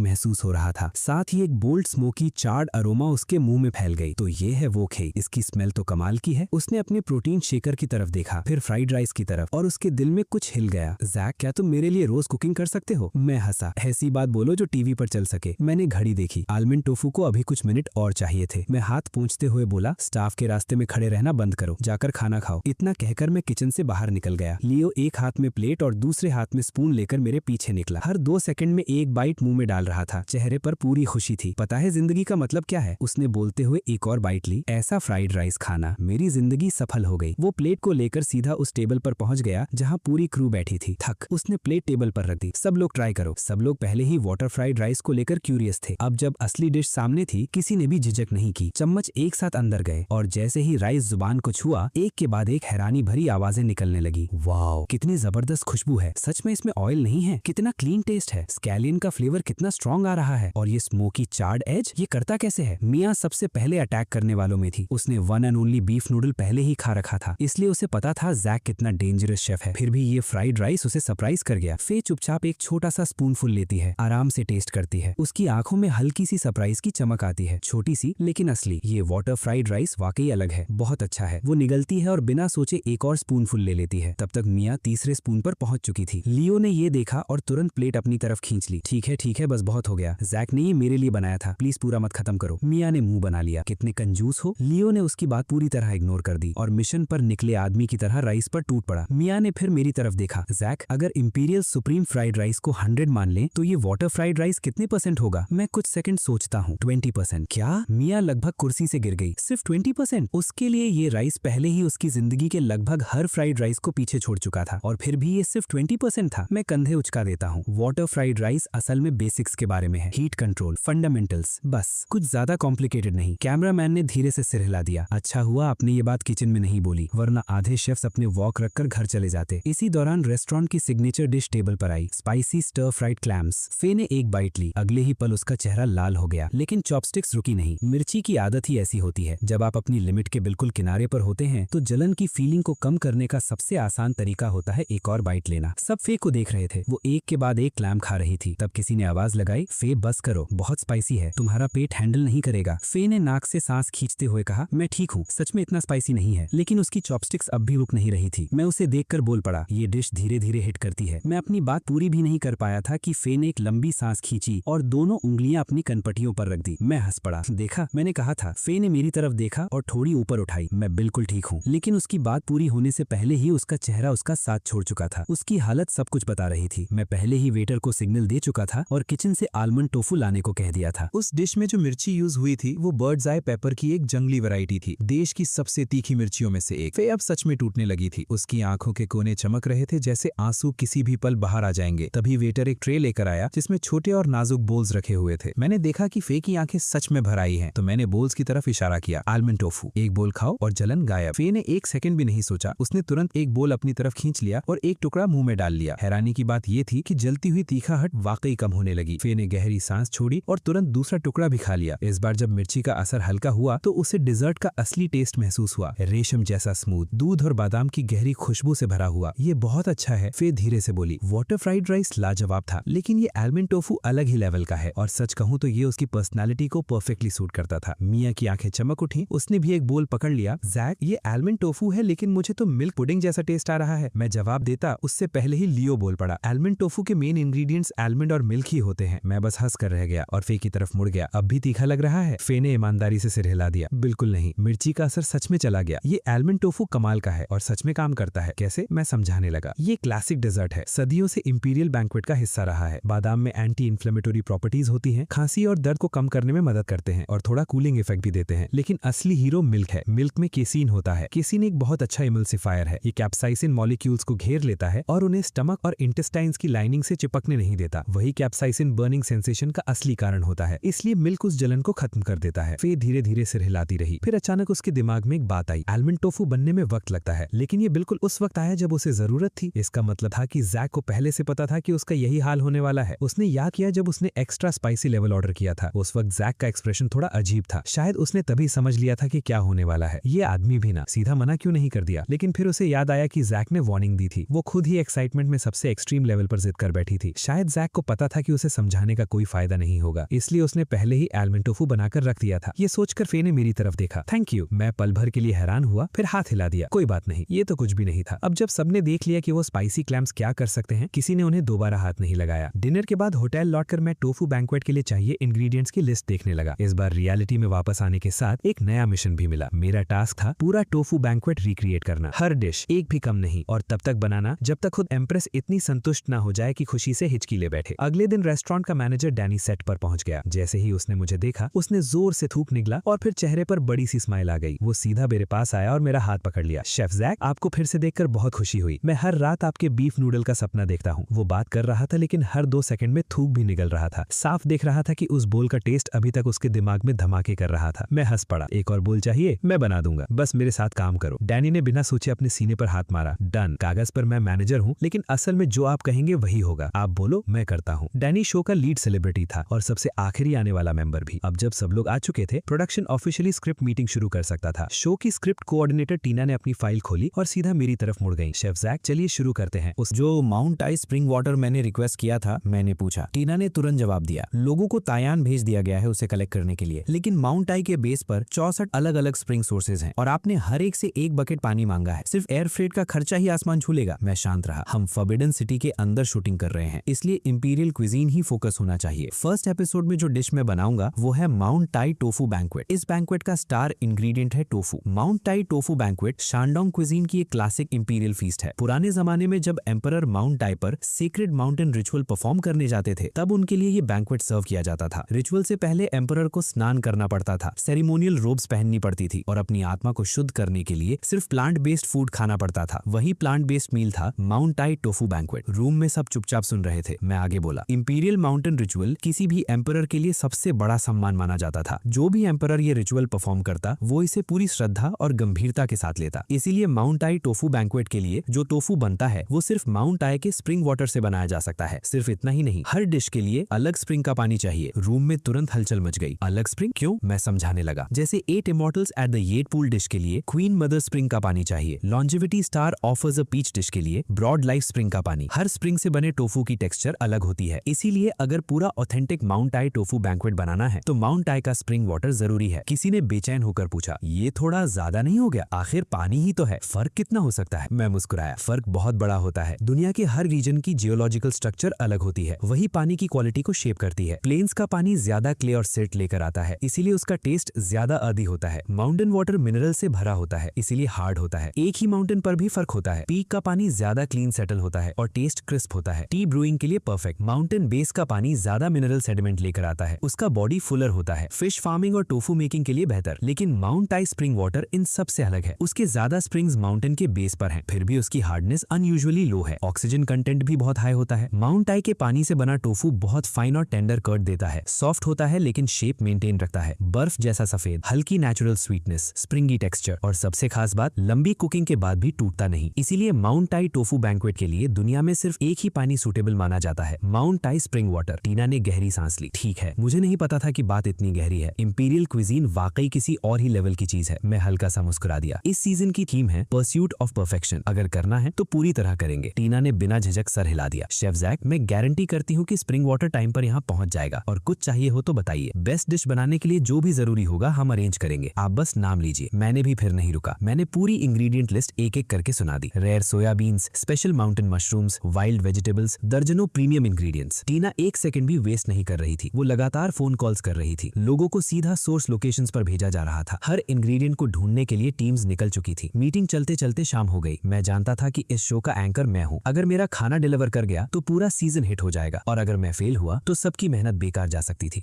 महसूस हो रहा था, साथ ही एक बोल्ड स्मोकी चार्ड अरोमा उसके मुंह में फैल गई। तो ये है वो खई, इसकी स्मेल तो कमाल की है। उसने अपने प्रोटीन शेकर की तरफ देखा, फिर फ्राइड राइस की तरफ, और उसके दिल में कुछ हिल गया। जैक, क्या तुम मेरे लिए रोज कुकिंग कर सकते हो? मैं हंसा, ऐसी बात बोलो जो टीवी पर चल सके। मैंने घड़ी देखी, आलमंड टोफू को अभी कुछ मिनट और चाहिए थे। मैं हाथ पोंछते हुए बोला, स्टाफ के रास्ते में खड़े रहना बंद करो, जाकर खाना खाओ। इतना कहकर मैं किचन से बाहर निकल गया। लियो एक हाथ में प्लेट और दूसरे हाथ में स्पून लेकर मेरे पीछे निकला। हर 2 सेकंड में एक बाइट मुंह में डाल रहा था। चेहरे पर पूरी खुशी थी। पता है जिंदगी का मतलब क्या है? उसने बोलते हुए एक और बाइट ली। ऐसा फ्राइड राइस खाना, मेरी जिंदगी सफल हो गई। वो प्लेट को लेकर सीधा उस टेबल पर पहुंच गया जहां पूरी क्रू बैठी थी। थक, उसने प्लेट टेबल पर रख दी। सब लोग ट्राई करो। सब लोग पहले ही वाटर फ्राइड राइस को लेकर क्यूरियस थे। अब जब असली डिश सामने थी, किसी ने भी झिझक नहीं की। चम्मच एक साथ अंदर गए और जैसे ही राइस जुबान को छुआ, एक के बाद एक हैरानी भरी आवाजें निकलने लगी। वाओ, कितनी जबरदस्त खुशबू है। सच में इसमें ऑयल नहीं है। कितना क्लीन टेस्ट है। स्कैलियन का फ्लेवर कितना स्ट्रॉन्ग आ रहा है। और ये स्मोकी चार्ड एज, ये करता कैसे है? मिया सबसे पहले अटैक करने वालों में थी। उसने one and only beef noodle पहले ही खा रखा था, इसलिए उसे पता था जैक कितना डेंजरस शेफ है। फिर भी ये फ्राइड राइस उसे सरप्राइज कर गया। फे चुपचाप एक छोटा सा स्पूनफुल लेती है, आराम से टेस्ट करती है। उसकी आंखों में हल्की सी सरप्राइज की चमक आती है, छोटी सी लेकिन असली। ये वाटर फ्राइड राइस वाकई अलग है, बहुत अच्छा है। वो निगलती है और बिना सोचे एक और स्पूनफुल ले लेती है। तब तक मिया तीसरे स्पून पर पहुंच चुकी थी। लियो ने ये देखा और तुरंत प्लेट अपनी तरफ खींच ली। ठीक है, बस बहुत हो गया। जैक ने ये मेरे लिए बनाया था, प्लीज पूरा मत खत्म करो। मिया ने मुंह बना लिया। कितने कंजूस हो। लियो ने उसकी बात पूरी तरह इग्नोर कर दी और मिशन पर निकले आदमी की तरह राइस पर टूट पड़ा। मिया ने फिर मेरी तरफ देखा। जैक, अगर इंपीरियल सुप्रीम फ्राइड राइस को 100 मान ले तो ये वाटर फ्राइड राइस कितने % होगा? मैं कुछ सेकंड सोचता हूँ। 20%। क्या? मिया लगभग कुर्सी से गिर गई। सिर्फ 20%? उसके लिए ये राइस पहले ही उसकी जिंदगी के लगभग हर फ्राइड राइस को पीछे छोड़ चुका था, और फिर भी ये सिर्फ 20% था। मैं कंधे उचका देता हूँ। वाटर फ्राइड राइस असल में बेसिक्स के बारे में है, हीट कंट्रोल, फंडामेंटल्स, बस कुछ ज्यादा कॉम्प्लिकेटेड नहीं। कैमरामैन ने धीरे से सिर हिला दिया। अच्छा हुआ आपने ये बात किचन में नहीं बोली, वरना आधे शेफ्स अपने वॉक रखकर घर चले जाते। इसी दौरान रेस्टोरेंट की सिग्नेचर डिश टेबल पर आई, स्पाइसी स्टर फ्राइड क्लैम्स। फे ने एक बाइट ली। अगले ही पल उसका चेहरा लाल हो गया, लेकिन चॉपस्टिक्स रुकी नहीं। मिर्ची की आदत ही ऐसी होती है, जब आप अपनी लिमिट के बिल्कुल किनारे पर होते हैं तो जलन की फीलिंग को कम करने का सबसे आसान तरीका होता है एक और बाइट लेना। सब फे को देख रहे थे, वो एक के बाद एक क्लैम खा रही थी। तब किसी ने आवाज लगाई, फे बस करो, बहुत स्पाइसी है, तुम्हारा पेट हैंडल नहीं करेगा। फे ने नाक से सांस खींचते हुए कहा, मैं ठीक हूँ, सच में इतना स्पाइसी नहीं है। लेकिन उसकी चॉपस्टिक्स अब भी रुक नहीं रही थी। मैं उसे देखकर बोल पड़ा, ये डिश धीरे धीरे हिट करती है। मैं अपनी बात पूरी भी नहीं कर पाया था कि फे ने एक लंबी सांस खींची और दोनों उंगलियां अपनी कनपटियों पर रख दी। मैं हंस पड़ा। देखा, मैंने कहा था। फे ने मेरी तरफ देखा और थोड़ी ऊपर उठाई। मैं बिल्कुल ठीक हूँ। लेकिन उसकी बात पूरी होने से पहले ही उसका चेहरा उसका साथ छोड़ चुका था। उसकी हालत सब कुछ बता रही थी। मैं पहले ही वेटर को सिग्नल दे चुका था और किचन से आलमंड टोफू लाने को कह दिया था। उस डिश में जो मिर्ची यूज हुई थी वो बर्ड्स आई पेपर की एक जंगली वैरायटी थी, देश की सबसे तीखी मिर्चियों में से एक। फे अब सच में टूटने लगी थी। उसकी आंखों के कोने चमक रहे थे जैसे आंसू किसी भी पल बाहर आ जाएंगे। तभी वेटर एक ट्रे लेकर आया जिसमें छोटे और नाजुक बोल्स रखे हुए थे। मैंने देखा कि फे की आंखें सच में भर आई हैं, तो मैंने बोल्स की तरफ इशारा किया। आलमंड टोफू, एक बोल खाओ और जलन गायब। फे ने एक सेकंड भी नहीं सोचा, उसने तुरंत एक बोल अपनी तरफ खींच लिया और एक टुकड़ा मुंह में डाल लिया। हैरानी की बात ये थी कि जलती हुई तीखाहट वाकई कम होने लगी। फे ने गहरी सांस छोड़ी और तुरंत दूसरा टुकड़ा भी खा लिया। इस बार जब मिर्ची का असर हल्का हुआ तो उसे डिजर्ट का असली टेस्ट महसूस हुआ, रेशम जैसा स्मूथ, दूध और बादाम की गहरी खुशबू से भरा हुआ। ये बहुत अच्छा है, फे धीरे से बोली। वाटर फ्राइड राइस लाजवाब था, लेकिन ये आलमंड टोफू अलग ही लेवल का है, और सच कहूं तो ये उसकी पर्सनालिटी को परफेक्टली सूट करता था। मिया की आंखें चमक उठी, उसने भी एक बोल पकड़ लिया। जैक, ये आलमंड टोफू है, लेकिन मुझे तो मिल्क पुडिंग जैसा टेस्ट आ रहा है। मैं जवाब देता उससे पहले ही लियो बोल पड़ा, आलमंड टोफू के मेन इंग्रेडिएंट्स आलमंड और मिल्क ही होते हैं। मैं बस हंस कर रह गया और फे की तरफ मुड़ गया। अब भी तीखा लग रहा है? फे ने ईमानदारी से सिर हिला दिया। बिल्कुल नहीं, मिर्ची का असर सच में चला गया। ये आलमंड टोफू कमाल का है और सच में काम करता है। कैसे? मैं समझाने लगा। ये क्लासिक डेजर्ट है, सदियों से इंपीरियल बैंक्वेट का हिस्सा रहा है। बादाम में एंटी इन्फ्लेमेटरी प्रॉपर्टीज होती हैं, खांसी और दर्द को कम करने में मदद करते हैं और थोड़ा कूलिंग इफेक्ट भी देते हैं। लेकिन असली हीरो मिल्क है। मिल्क में केसीन होता है। केसीन एक बहुत अच्छा इमल्सिफायर है। ये कैप्साइसिन मॉलिक्यूल्स को घेर लेता है और उन्हें स्टमक और इंटेस्टाइन्स की लाइनिंग से चिपकने नहीं देता। वही कैप्साइसिन बर्निंग सेंसेशन का असली कारण होता है, इसलिए मिल्क उस जलन को खत्म कर देता है। फे धीरे धीरे सिर हिलाती रही। फिर अचानक उसके दिमाग में एक बात आई, आलमंड टोफू बनने में वक्त लगता है, लेकिन ये बिल्कुल उस वक्त आया जब उसे जरूरत थी। इसका मतलब था कि जैक को पहले से पता था कि उसका यही हाल होने वाला है। उसने याद किया जब उसने एक्स्ट्रा स्पाइसी लेवल ऑर्डर किया था। उस वक्त जैक का एक्सप्रेशन रिएक्शन थोड़ा अजीब था। शायद उसने तभी समझ लिया था कि क्या होने वाला है। ये आदमी भी ना सीधा मना क्यों नहीं कर दिया, लेकिन फिर उसे याद आया कि जैक ने वार्निंग दी थी। वो खुद ही एक्साइटमेंट में सबसे एक्सट्रीम लेवल पर जिद कर बैठी थी। शायद जैक को पता था कि उसे समझाने का कोई फायदा नहीं होगा, इसलिए उसने पहले ही एलमंड टोफू बनाकर रख दिया था। ये सोचकर फे ने मेरी तरफ देखा। Thank you. मैं पल भर के लिए हैरान हुआ, फिर हाथ हिला दिया। कोई बात नहीं, ये तो कुछ भी नहीं था। अब जब सबने देख लिया कि वो स्पाइसी क्लैम्स क्या कर सकते हैं, किसी ने उन्हें दोबारा हाथ नहीं लगाया। डिनर के बाद होटल लौटकर मैं टोफू बैंक्वेट के लिए चाहिए इंग्रेडिएंट्स की लिस्ट देखने लगा। इस बार रियलिटी में वापस आने के साथ एक नया मिशन भी मिला। मेरा टास्क था पूरा टोफू बैंक्वेट रिक्रिएट करना, हर डिश एक भी कम नहीं, और तब तक बनाना जब तक खुद एम्प्रेस इतनी संतुष्ट ना हो जाए कि खुशी से हिचकी ले बैठे। अगले दिन रेस्टोरेंट का मैनेजर डैनी सेट पर पहुंच गया। जैसे ही उसने मुझे देखा, उसने जोर से थूक निकला और फिर चेहरे पर बड़ी सी स्माइल आ गई। वो सीधा मेरे पास आया और मेरा हाथ पकड़ लिया। शेफ जैक, आपको फिर से देखकर बहुत खुशी हुई। मैं हर रात आपके बीफ नूडल का सपना देखता हूँ। वो बात कर रहा था, लेकिन हर 2 सेकंड में थूक भी निकल रहा था। साफ देख रहा था कि उस बोल का टेस्ट अभी तक उसके दिमाग में धमाके कर रहा था। मैं हंस पड़ा। एक और बोल चाहिए? मैं बना दूंगा, बस मेरे साथ काम करो। डैनी ने बिना सोचे अपने सीने पर हाथ मारा। डन। कागज पर मैं मैनेजर हूँ, लेकिन असल में जो आप कहेंगे वही होगा। आप बोलो, मैं करता हूँ। डैनी शो का लीड सेलिब्रिटी था और सबसे आखिरी आने वाला मेंबर भी। अब जब सब लोग आ चुके थे, प्रोडक्शन ऑफिशियली स्क्रिप्ट मीटिंग शुरू कर सकता था। शो की स्क्रिप्ट कोऑर्डिनेटर टीना ने अपनी फाइल खोली और सीधा मेरी तरफ मुड़ गई। शेफ जैक, चलिए शुरू करते हैं। जो माउंट टाई स्प्रिंग वाटर मैंने रिक्वेस्ट किया था, मैंने पूछा। टीना ने तुरंत जवाब दिया। लोगों को तायान भेज दिया गया है उसे कलेक्ट करने के लिए, लेकिन माउंट टाई के बेस पर 64 अलग अलग स्प्रिंग सोर्सेज हैं और आपने हर एक से 1 बकेट पानी मांगा है। सिर्फ एयर फ्रेट का खर्चा ही आसमान छूलेगा। मैं शांत रहा। हम फॉरबिडन सिटी के अंदर शूटिंग कर रहे हैं, इसलिए इंपीरियल क्विजीन ही फोकस होना चाहिए। फर्स्ट एपिसोड में जो डिश मैं बनाऊंगा वो है माउंट टाई टोफू बैंक्वेट। इस बैंक्वेट का स्टार इंग्रेडिएंट है tofu. Mount Tai tofu banquet Shandong cuisine की एक क्लासिक इंपीरियल फीस्ट है। पुराने जमाने में जब एम्परर माउंट टाई पर सीक्रेट माउंटेन रिचुअल परफॉर्म करने जाते थे, तब उनके लिए ये बैंक्वेट सर्व किया जाता था। रिचुअल से पहले एम्परर को स्नान करना पड़ता था, सेरेमोनियल रोब्स पहननी पड़ती थी और अपनी आत्मा को शुद्ध करने के लिए सिर्फ प्लांट बेस्ड फूड खाना पड़ता था। वही प्लांट बेस्ड मील था mount Tai tofu banquet. Room में सब चुपचाप सुन रहे थे। मैं आगे बोला। इंपीरियल माउंटेन रिचुअल किसी भी एम्परर के लिए सबसे बड़ा सम्मान माना जाता था। जो भी एम्परर ये रिचुअल परफॉर्म करता, वो इसे पूरी श्रद्धा और गंभीरता के साथ लेता। इसीलिए माउंट टाई टोफू बैंक्वेट के लिए जो टोफू बनता है, वो सिर्फ माउंट टाई के स्प्रिंग वाटर से बनाया जा सकता है। सिर्फ इतना ही नहीं, हर डिश के लिए अलग स्प्रिंग का पानी चाहिए। रूम में तुरंत हलचल मच गई। अलग स्प्रिंग क्यों? मैं समझाने लगा। जैसे 8 immortals at the jade pool dish के लिए क्वीन मदर स्प्रिंग का पानी चाहिए। Longevity star offers a peach dish के लिए ब्रॉड लाइफ स्प्रिंग का पानी। हर स्प्रिंग से बने टोफू की टेक्सचर अलग होती है। इसीलिए अगर पूरा authentic Mount Tai tofu banquet बनाना है, तो माउंट टाई का स्प्रिंग वाटर जरूरी है। किसी ने बेचैन होकर पूछा, ये थोड़ा ज्यादा नहीं हो गया? आखिर पानी ही तो है, फर्क कितना हो सकता है? मैं मुस्कुराया। फर्क बहुत बड़ा होता है। दुनिया के हर रीजन की जियोलॉजिकल स्ट्रक्चर अलग होती है, वही पानी की क्वालिटी को शेप करती है। प्लेन्स का पानी ज्यादा क्ले और सिल्ट लेकर आता है, इसीलिए उसका टेस्ट ज्यादा अर्दी होता है। माउंटेन वाटर मिनरल से भरा होता है, इसीलिए हार्ड होता है। एक ही माउंटेन पर भी फर्क होता है। पीक का पानी ज्यादा क्लीन सेटल होता है और टेस्ट क्रिस्प होता है। टी ब्रूइंग के लिए परफेक्ट। माउंटेन बेस का पानी ज्यादा मिनरल सेडिमेंट लेकर आता है, उसका बॉडी फुलर होता है। फिश फार्मिंग और टोफू मेकिंग के लिए बेहतर। लेकिन mount tie spring water in सब से अलग है। उसके ज्यादा स्प्रिंग्स माउंटेन के बेस पर हैं, फिर भी उसकी हार्डनेस अनयूजुअली लो है। ऑक्सीजन कंटेंट भी बहुत हाई होता है। माउंट टाई के पानी से बना टोफू बहुत फाइन और टेंडर कर्ड देता है। सॉफ्ट होता है लेकिन शेप मेंटेन रखता है। बर्फ जैसा सफेद, हल्की नेचुरल स्वीटनेस, स्प्रिंगी टेक्सचर और सबसे खास बात, लंबी कुकिंग के बाद भी टूटता नहीं। इसीलिए माउंट टाई टोफू बैंक्वेट के लिए दुनिया में सिर्फ एक ही पानी सूटेबल माना जाता है, माउंट टाई स्प्रिंग वाटर। टीना ने गहरी सांस ली। ठीक है, मुझे नहीं पता था कि बात इतनी गहरी है। इंपीरियल क्विजीन वाकई किसी और ही लेवल की चीज है। मैं हल्का सा मुस्कुरा दिया। इस सीजन की थीम है परस्यूट ऑफ परफेक्शन। अगर करना है तो पूरी तरह करेंगे। टीना ने बिना झिझक सर हिला दिया। शेफ जैक, मैं गारंटी करती हूँ कि स्प्रिंग वाटर टाइम पर यहाँ पहुंच जाएगा, और कुछ चाहिए हो तो बताइए। बेस्ट डिश बनाने के लिए जो भी जरूरी होगा हम अरेंज करेंगे, आप बस नाम लीजिए। मैंने भी फिर नहीं रुका। मैंने पूरी इंग्रेडिएंट लिस्ट एक एक करके सुना दी। Rare soybeans, special mountain mushrooms, wild vegetables, दर्जनों प्रीमियम इंग्रेडिएंट्स। टीना एक सेकंड भी वेस्ट नहीं कर रही थी। वो लगातार फोन कॉल्स कर रही थी। लोगों को सीधा सोर्स लोकेशंस पर भेजा जा रहा था। हर इंग्रेडिएंट को ढूंढने के लिए टीम्स निकल चुकी थी। मीटिंग चलते चलते शाम हो गई। मैं जानता था कि इस शो का एंकर मैं हूँ। अगर मेरा खाना डिलीवर कर गया तो पूरा सीजन हिट हो जाएगा, और अगर मैं फेल हुआ तो सबकी मेहनत बेकार जा सकती थी।